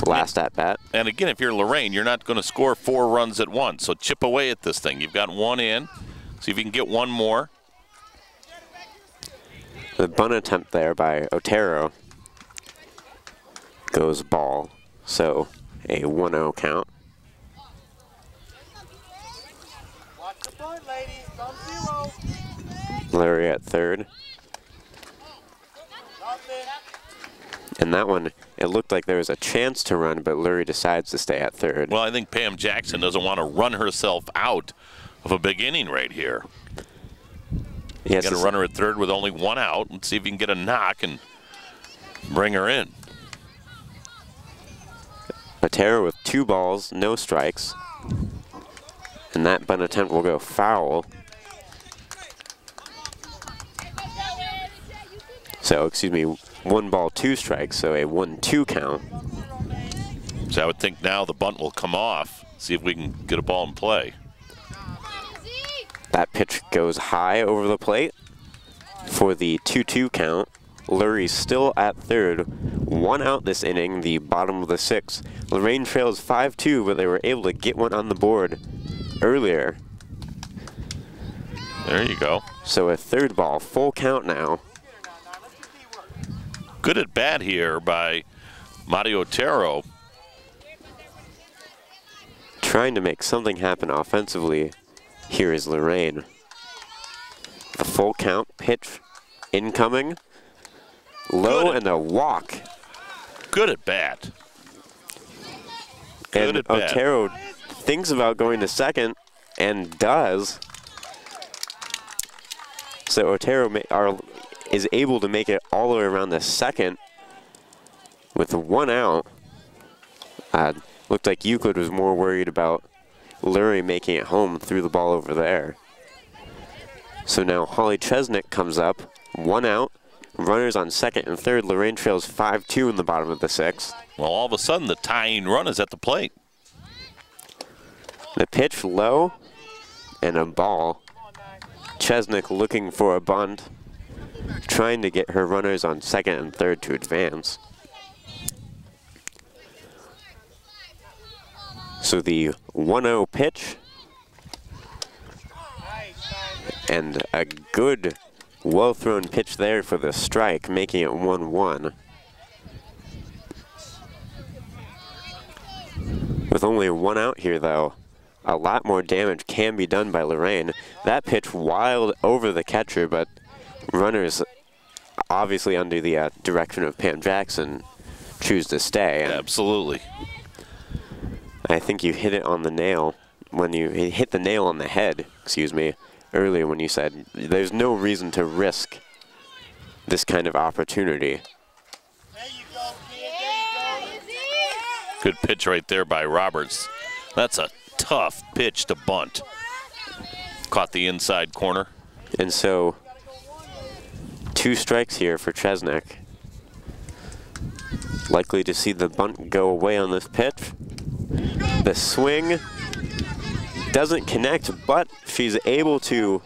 last at bat. And again, if you're Lorain, you're not going to score 4 runs at once. So chip away at this thing. You've got 1 in. See if you can get 1 more. The bunt attempt there by Otero goes ball. So a 1-0 count. Larry at third. And that one, it looked like there was a chance to run, but Lurie decides to stay at third. Well, I think Pam Jackson doesn't want to run herself out of a big inning right here. Yes, Got a runner at third with only 1 out. Let's see if you can get a knock and bring her in. Otero with 2 balls, no strikes. And that bunt attempt will go foul. So, excuse me, 1 ball, 2 strikes, so a 1-2 count. So I would think now the bunt will come off. See if we can get a ball in play. That pitch goes high over the plate for the 2-2 count. Lurie's still at third. 1 out this inning, the bottom of the 6th. Lorain trails 5-2, but they were able to get one on the board earlier. There you go. So a third ball, full count now. Good at bat here by Mario Otero. Trying to make something happen offensively. Here is Lorain. The full count, pitch incoming. Low and a walk. Good at bat. And Otero thinks about going to second and does. So Otero is able to make it all the way around the second with 1 out. Looked like Euclid was more worried about Lurie making it home, threw the ball over there. So now Holly Chesnick comes up, 1 out. Runners on second and third. Lorain trails 5-2 in the bottom of the 6th. Well, all of a sudden, the tying run is at the plate. The pitch low and a ball. Chesnick looking for a bunt, trying to get her runners on second and third to advance. So the 1-0 pitch and a good well-thrown pitch there for the strike, making it 1-1. With only 1 out here, though, a lot more damage can be done by Lorain. That pitch wild over the catcher, but runners, obviously under the direction of Pam Jackson, choose to stay. And absolutely. I think you hit it on the nail when you hit the nail on the head, excuse me, earlier when you said there's no reason to risk this kind of opportunity. Good pitch right there by Roberts. That's a tough pitch to bunt. Caught the inside corner. And so 2 strikes here for Chesnick. Likely to see the bunt go away on this pitch. The swing doesn't connect, but she's able to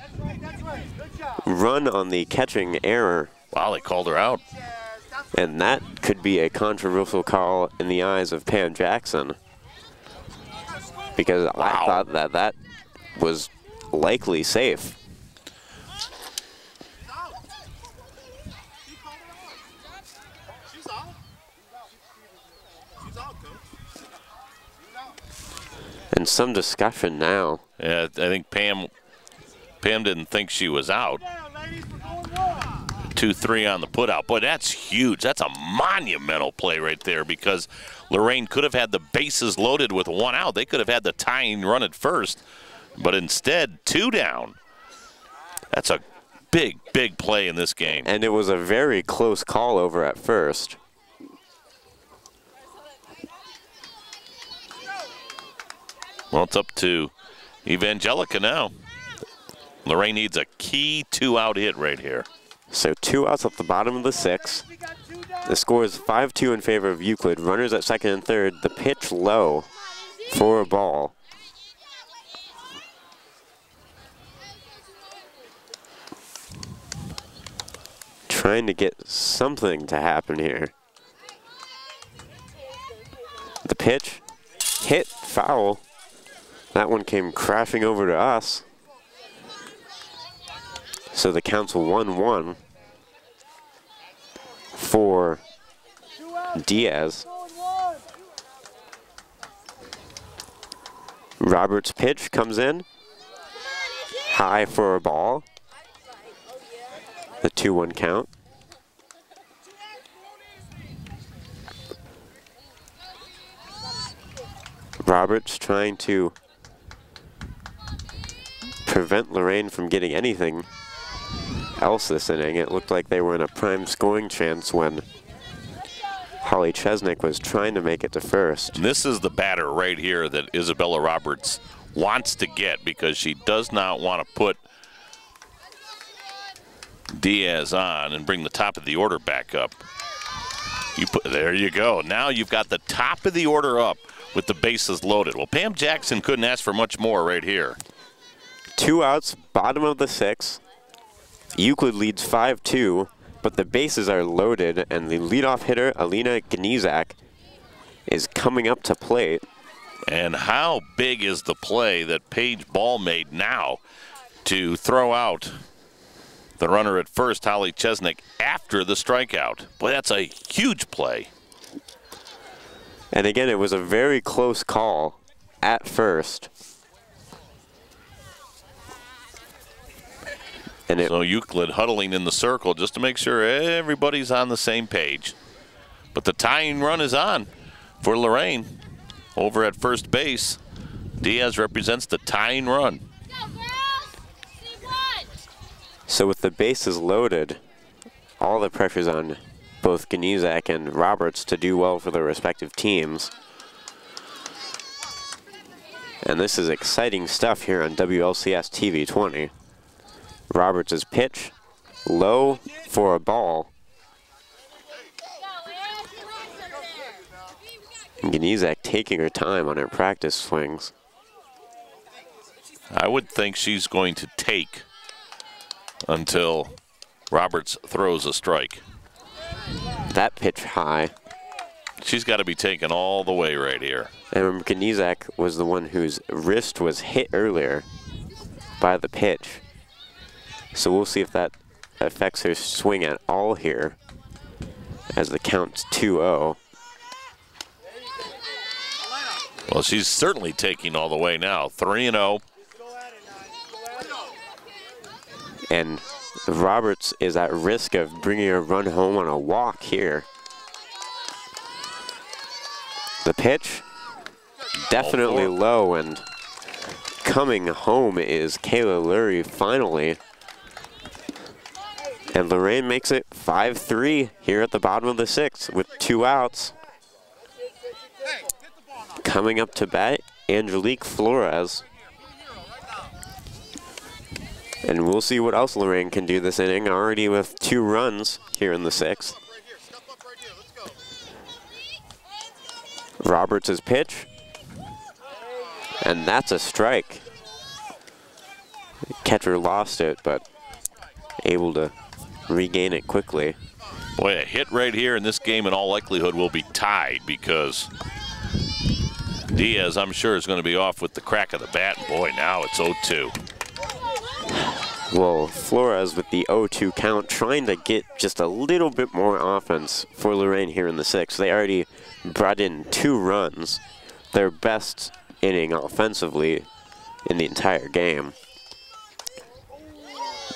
run on the catching error. Wow, they called her out. And that could be a controversial call in the eyes of Pam Jackson, because I thought that was likely safe. And some discussion now. Yeah, I think Pam didn't think she was out. 2-3 on the putout. Boy, that's huge. That's a monumental play right there, because Lorain could have had the bases loaded with 1 out. They could have had the tying run at first, but instead 2 down. That's a big, big play in this game. And it was a very close call over at first. Well, it's up to Evangelica now. Lorain needs a key 2-out hit right here. So 2 outs off the bottom of the 6th. The score is 5-2 in favor of Euclid. Runners at second and third. The pitch low for a ball. Trying to get something to happen here. The pitch hit, foul. That one came crashing over to us. So the count's 1-1 for Diaz. Roberts' pitch comes in. High for a ball. The 2-1 count. Roberts trying to prevent Lorain from getting anything else this inning. It looked like they were in a prime scoring chance when Holly Chesnick was trying to make it to first. This is the batter right here that Isabella Roberts wants to get, because she does not want to put Diaz on and bring the top of the order back up. There you go. Now you've got the top of the order up with the bases loaded. Well, Pam Jackson couldn't ask for much more right here. 2 outs, bottom of the 6th. Euclid leads 5-2. but the bases are loaded, and the leadoff hitter, Alina Gnizak, is coming up to plate. And how big is the play that Paige Ball made now to throw out the runner at first, Holly Chesnick, after the strikeout? Boy, that's a huge play. And again, it was a very close call at first. And so Euclid huddling in the circle just to make sure everybody's on the same page. But the tying run is on for Lorain over at first base. Diaz represents the tying run. So with the bases loaded, all the pressure's on both Gnizak and Roberts to do well for their respective teams. And this is exciting stuff here on WLCS TV 20. Roberts' pitch, low for a ball. Gnizak taking her time on her practice swings. I would think she's going to take until Roberts throws a strike. That pitch high. She's got to be taken all the way right here. And remember, Gnizak was the one whose wrist was hit earlier by the pitch. So we'll see if that affects her swing at all here as the count's 2-0. Well, she's certainly taking all the way now. 3-0. And Roberts is at risk of bringing a run home on a walk here. The pitch, definitely low, and coming home is Kayla Lurie finally. And Lorain makes it 5-3 here at the bottom of the sixth with 2 outs. Coming up to bat, Angelique Flores. And we'll see what else Lorain can do this inning, already with 2 runs here in the sixth. Roberts' pitch. And that's a strike. Catcher lost it, but able to regain it quickly. Boy, a hit right here in this game in all likelihood will be tied, because Diaz, I'm sure, is going to be off with the crack of the bat. Boy, now it's 0-2. Well, Flores with the 0-2 count, trying to get just a little bit more offense for Lorain here in the sixth. They already brought in 2 runs, their best inning offensively in the entire game.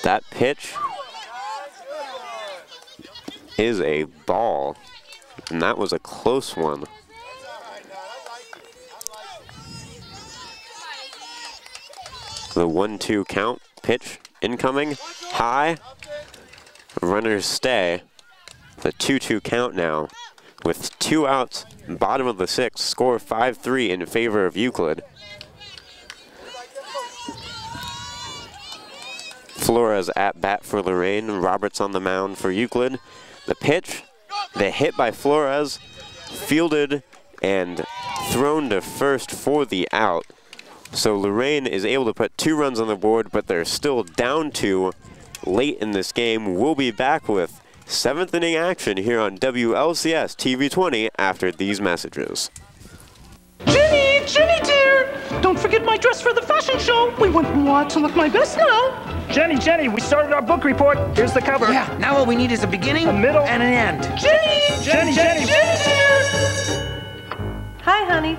That pitch is a ball, and that was a close one. The 1-2 count, pitch incoming, high, runners stay. The 2-2 count now with 2 outs, bottom of the sixth, score 5-3 in favor of Euclid. Flores at bat for Lorain, Roberts on the mound for Euclid. The pitch, the hit by Flores, fielded and thrown to first for the out. So Lorain is able to put 2 runs on the board, but they're still down 2 late in this game. We'll be back with 7th inning action here on WLCS TV 20 after these messages. Jenny, Jenny dear, don't forget my dress for the fashion show. We want to look my best now. Jenny, we started our book report. Here's the cover. Yeah, now all we need is a beginning, a middle, and an end. Jenny dear. Hi, honey.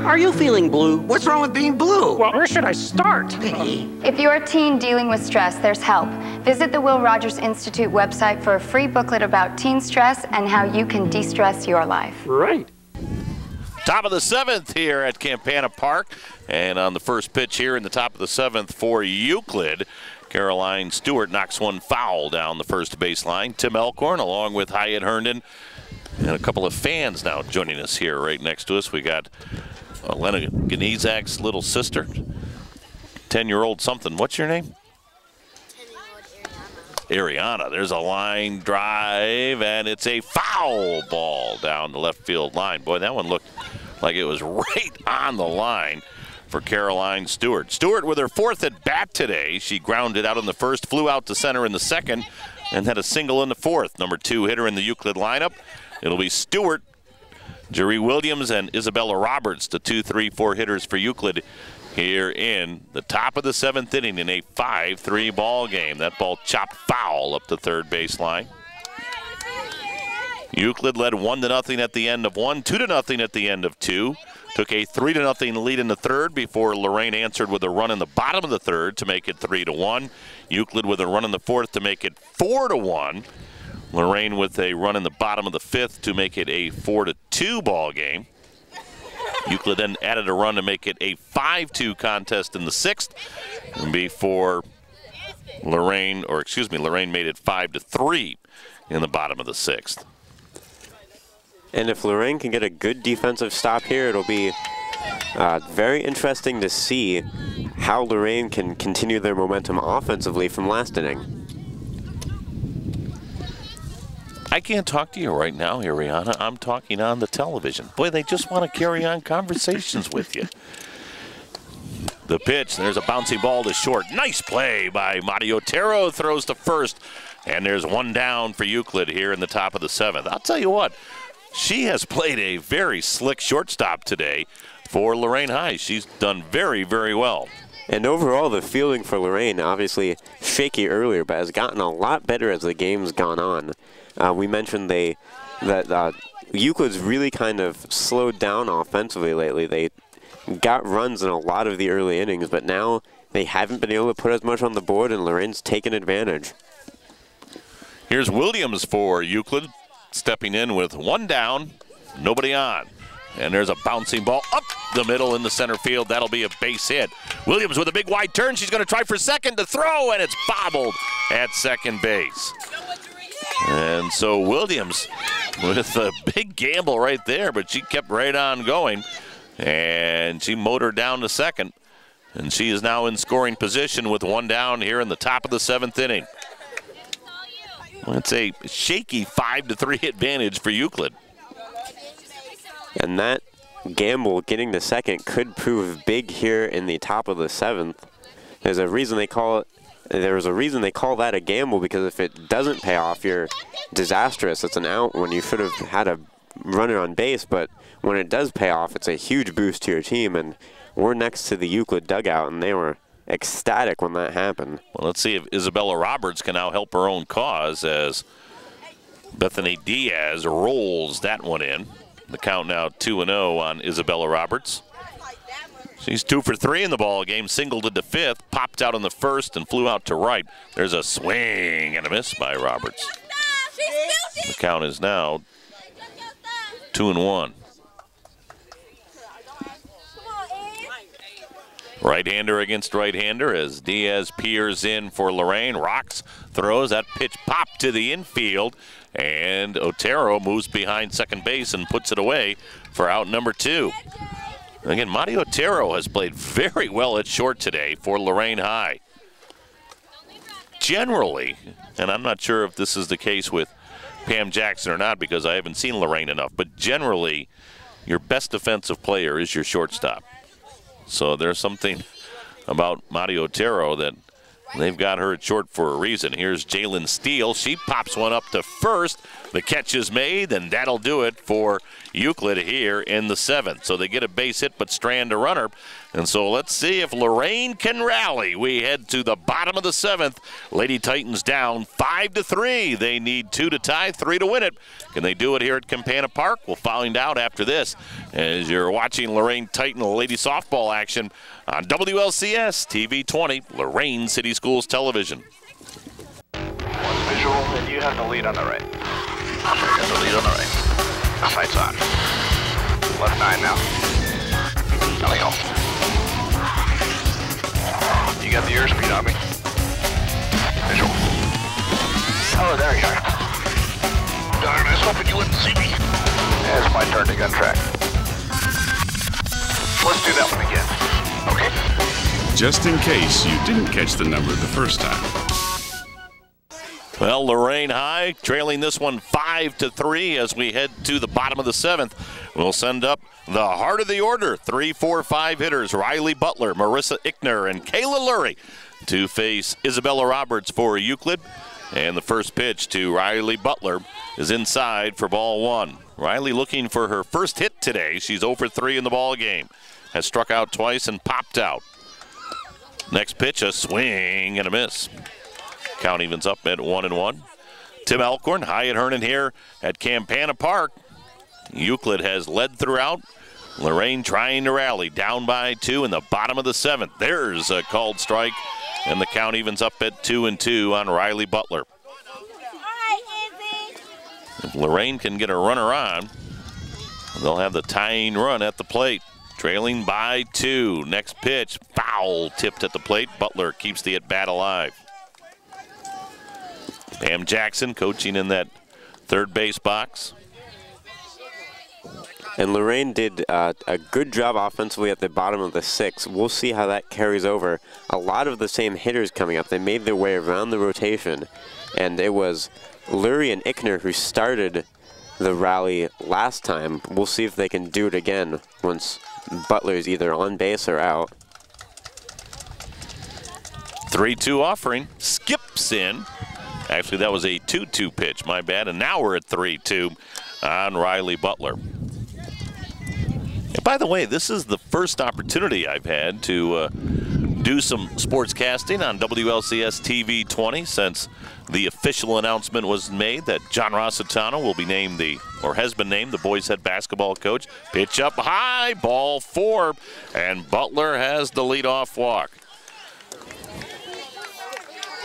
Are you feeling blue? What's wrong with being blue? Well, where should I start? If you're a teen dealing with stress, there's help. Visit the Will Rogers Institute website for a free booklet about teen stress and how you can de-stress your life. Right. Top of the 7th here at Campana Park. And on the first pitch here in the top of the 7th for Euclid, Caroline Stewart knocks one foul down the first baseline. Tim Elkhorn along with Hyatt Herndon and a couple of fans now joining us here right next to us. We got Lena Gnizak's little sister, 10-year-old something. What's your name? Ariana. There's a line drive, and it's a foul ball down the left field line. Boy, that one looked like it was right on the line. for Caroline Stewart. Stewart with her 4th at bat today. She grounded out in the 1st, flew out to center in the 2nd, and had a single in the 4th. Number 2 hitter in the Euclid lineup. It'll be Stewart, Jerry Williams, and Isabella Roberts, the 2, 3, 4 hitters for Euclid here in the top of the 7th inning in a 5-3 ball game. That ball chopped foul up the 3rd baseline. Euclid led 1-0 at the end of 1, 2-0 at the end of 2. Took a 3-0 lead in the 3rd before Lorain answered with a run in the bottom of the 3rd to make it 3-1. Euclid with a run in the 4th to make it 4-1. Lorain with a run in the bottom of the 5th to make it a 4-2 ball game. Euclid then added a run to make it a 5-2 contest in the 6th before Lorain made it 5-3 in the bottom of the 6th. And if Lorain can get a good defensive stop here, it'll be very interesting to see how Lorain can continue their momentum offensively from last inning. I can't talk to you right now, Ariana. I'm talking on the television. Boy, they just want to carry on conversations with you. The pitch, there's a bouncy ball to short. Nice play by Madi Otero, throws to first. And there's one down for Euclid here in the top of the 7th. I'll tell you what, she has played a very slick shortstop today for Lorain High. She's done very, very well. And overall, the fielding for Lorain, obviously shaky earlier, but has gotten a lot better as the game's gone on. We mentioned that Euclid's really kind of slowed down offensively lately. They got runs in a lot of the early innings, but now they haven't been able to put as much on the board, and Lorain's taken advantage. Here's Williams for Euclid, stepping in with one down, nobody on. And there's a bouncing ball up the middle in the center field. That'll be a base hit. Williams with a big wide turn. She's going to try for second to throw, and it's bobbled at second base. And so Williams with a big gamble right there, but she kept right on going. And she motored down to second. And she is now in scoring position with one down here in the top of the 7th inning. Well, it's a shaky 5-3 advantage for Euclid. And that gamble getting to second could prove big here in the top of the 7th. There's a reason they call that a gamble, because if it doesn't pay off, you're disastrous. It's an out when you should have had a runner on base, but when it does pay off, it's a huge boost to your team. And we're next to the Euclid dugout, and they were ecstatic when that happened. Well, let's see if Isabella Roberts can now help her own cause as Bethany Diaz rolls that one in. The count now 2-0 on Isabella Roberts. She's 2 for 3 in the ball game, singled into 5th, popped out on the 1st and flew out to right. There's a swing and a miss by Roberts. The count is now 2-1. Right-hander against right-hander as Diaz peers in for Lorain. Rocks, throws, that pitch popped to the infield, and Otero moves behind second base and puts it away for out number 2. Again, Madi Otero has played very well at short today for Lorain High. Generally, and I'm not sure if this is the case with Pam Jackson or not because I haven't seen Lorain enough, but generally your best defensive player is your shortstop. So there's something about Madi Otero that they've got her at short for a reason. Here's Jalen Steele. She pops one up to first. The catch is made, and that'll do it for Euclid here in the 7th. So they get a base hit but strand a runner. And so let's see if Lorain can rally. We head to the bottom of the 7th. Lady Titans down 5-3. They need 2 to tie, 3 to win it. Can they do it here at Campana Park? We'll find out after this as you're watching Lorain Titan Lady Softball action on WLCS TV 20, Lorain City Schools Television. One visual, and you have the lead on the right. You got the lead on the right. Sights on. Left 9 now. Nothing else. You got the airspeed on me. Visual. Oh, there you are. Darn, I was hoping you wouldn't see me. It's my turn to gun track. Let's do that one again. Okay? Just in case you didn't catch the number the first time. Well, Lorain High trailing this one 5-3 as we head to the bottom of the 7th. We'll send up the heart of the order. 3, 4, 5 hitters. Riley Butler, Marissa Ickner, and Kayla Lurie to face Isabella Roberts for Euclid. And the first pitch to Riley Butler is inside for ball 1. Riley looking for her first hit today. She's 0 for 3 in the ball game. Has struck out twice and popped out. Next pitch, a swing and a miss. Count evens up at 1-1. Tim Elkhorn, Hyatt Hernan here at Campana Park. Euclid has led throughout. Lorain trying to rally, down by 2 in the bottom of the 7th. There's a called strike, and the count evens up at 2-2 on Riley Butler. If Lorain can get a runner on, they'll have the tying run at the plate. Trailing by 2. Next pitch, foul tipped at the plate. Butler keeps the at-bat alive. Pam Jackson coaching in that third base box. And Lorain did a good job offensively at the bottom of the 6th. We'll see how that carries over. A lot of the same hitters coming up. They made their way around the rotation. And it was Lurie and Ickner who started the rally last time. We'll see if they can do it again once Butler's either on base or out. 3-2 offering. Skips in. Actually, that was a 2-2 pitch, my bad. And now we're at 3-2 on Riley Butler. And by the way, this is the first opportunity I've had to do some sportscasting on WLCS TV 20 since the official announcement was made that John Rossitano will be named has been named the boys' head basketball coach. Pitch up high, ball 4, and Butler has the leadoff walk.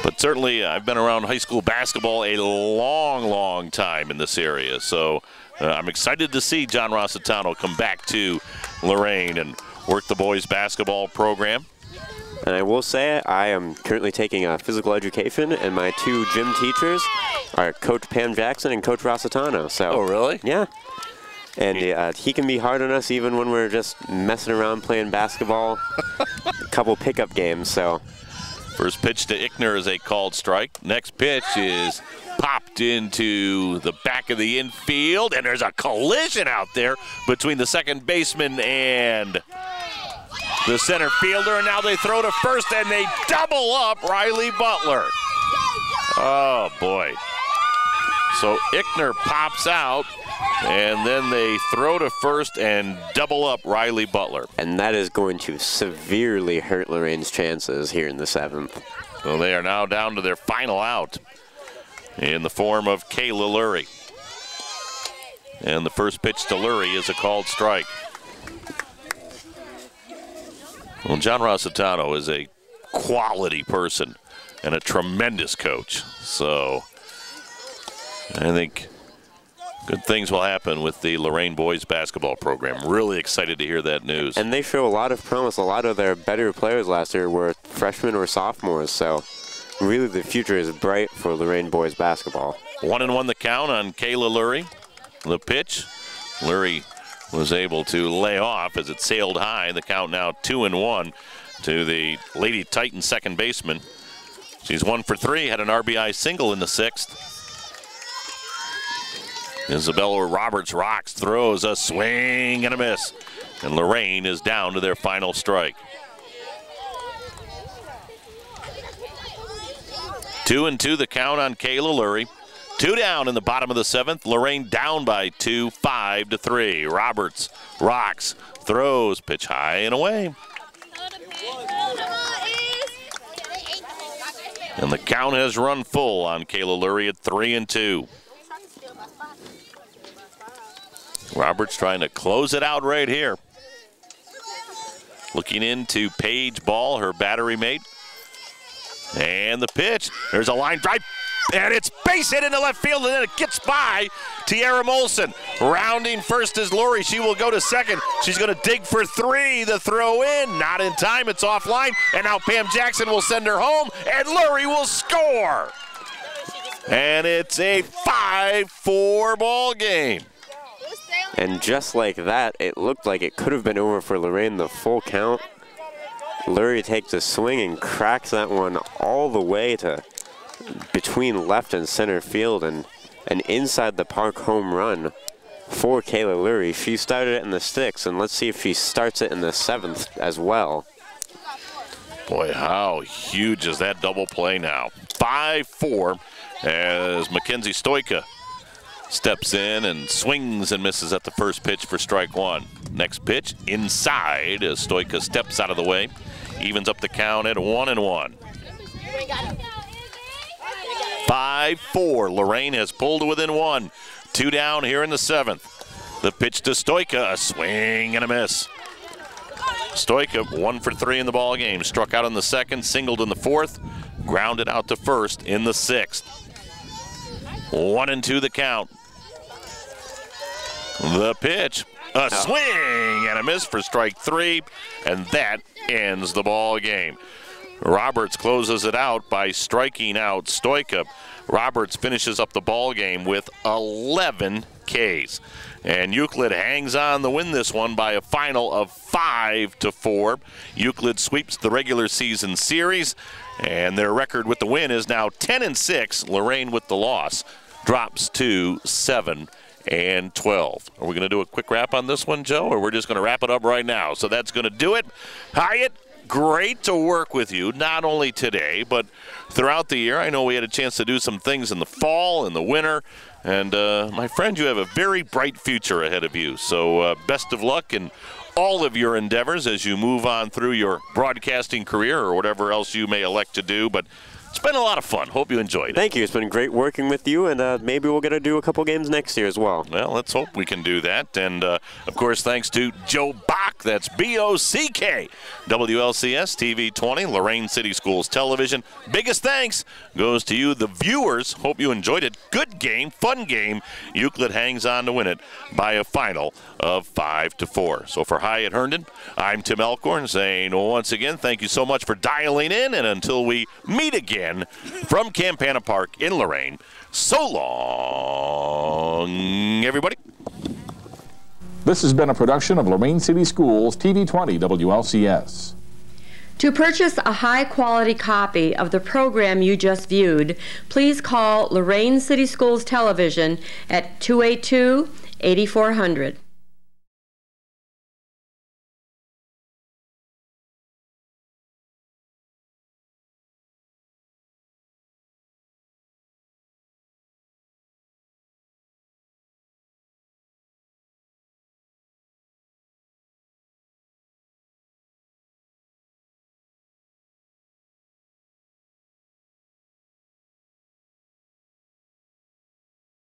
But certainly, I've been around high school basketball a long, long time in this area. So I'm excited to see John Rossitano come back to Lorain and work the boys' basketball program. And I will say I am currently taking physical education, and my 2 gym teachers are Coach Pam Jackson and Coach Rossitano. So, oh, really? Yeah. And he can be hard on us even when we're just messing around playing basketball, a couple pickup games. So. First pitch to Ickner is a called strike. Next pitch is popped into the back of the infield, and there's a collision out there between the second baseman and the center fielder, and now they throw to first, and they double up Riley Butler. Oh, boy. So Ickner pops out, and then they throw to first and double up Riley Butler. And that is going to severely hurt Lorain's chances here in the 7th. Well, they are now down to their final out in the form of Kayla Lurie. And the first pitch to Lurie is a called strike. Well, John Rossitano is a quality person and a tremendous coach. So I think good things will happen with the Lorain boys basketball program. Really excited to hear that news. And they show a lot of promise. A lot of their better players last year were freshmen or sophomores. So really the future is bright for Lorain boys basketball. 1-1 the count on Kayla Lurie. The pitch. Lurie was able to lay off as it sailed high. The count now 2-1 to the Lady Titans second baseman. She's 1 for 3, had an RBI single in the 6th. Isabella Roberts rocks, throws a swing and a miss. And Lorain is down to their final strike. 2-2 the count on Kayla Lurie. 2 down in the bottom of the 7th. Lorain down by 2, 5-3. Roberts rocks, throws, pitch high and away. And the count has run full on Kayla Lurie at 3-2. Roberts trying to close it out right here. Looking into Paige Ball, her battery mate. And the pitch. There's a line drive. And it's base hit into left field, and then it gets by Tiara Molson. Rounding first is Lurie. She will go to second. She's going to dig for 3. The throw in. Not in time. It's offline. And now Pam Jackson will send her home, and Lurie will score. And it's a 5-4 ball game. And just like that, it looked like it could have been over for Lorain, the full count. Lurie takes a swing and cracks that one all the way to between left and center field, and an inside the park home run for Kayla Lurie. She started it in the 6th, and let's see if she starts it in the 7th as well. Boy, how huge is that double play now? 5-4 as Mackenzie Stoika steps in and swings and misses at the first pitch for strike 1. Next pitch inside as Stoika steps out of the way, evens up the count at 1-1. 5-4. Lorain has pulled to within 1. 2 down here in the 7th. The pitch to Stoika, a swing and a miss. Stoika 1 for 3 in the ball game. Struck out in the 2nd, singled in the 4th, grounded out to 1st in the 6th. 1-2 the count. The pitch, a swing and a miss for strike 3, and that ends the ball game. Roberts closes it out by striking out Stoika. Roberts finishes up the ball game with 11 Ks. And Euclid hangs on to win this one by a final of 5-4. Euclid sweeps the regular season series, and their record with the win is now 10-6. Lorain with the loss drops to 7-12. Are we going to do a quick wrap on this one, Joe, or we're just going to wrap it up right now? So that's going to do it. Hyatt, great to work with you, not only today, but throughout the year. I know we had a chance to do some things in the fall, in the winter, and my friend, you have a very bright future ahead of you. So best of luck in all of your endeavors as you move on through your broadcasting career or whatever else you may elect to do. But it's been a lot of fun. Hope you enjoyed it. Thank you. It's been great working with you, and maybe we'll get to do a couple games next year as well. Well, let's hope we can do that. And, of course, thanks to Joe Bock. That's B-O-C-K. WLCS TV 20, Lorain City Schools Television. Biggest thanks goes to you, the viewers. Hope you enjoyed it. Good game, fun game. Euclid hangs on to win it by a final of 5-4. So for Hyatt Herndon, I'm Tim Elkhorn saying once again, thank you so much for dialing in. And until we meet again, from Campana Park in Lorain, so long, everybody. This has been a production of Lorain City Schools TV 20 WLCS. To purchase a high-quality copy of the program you just viewed, please call Lorain City Schools Television at 282-8400.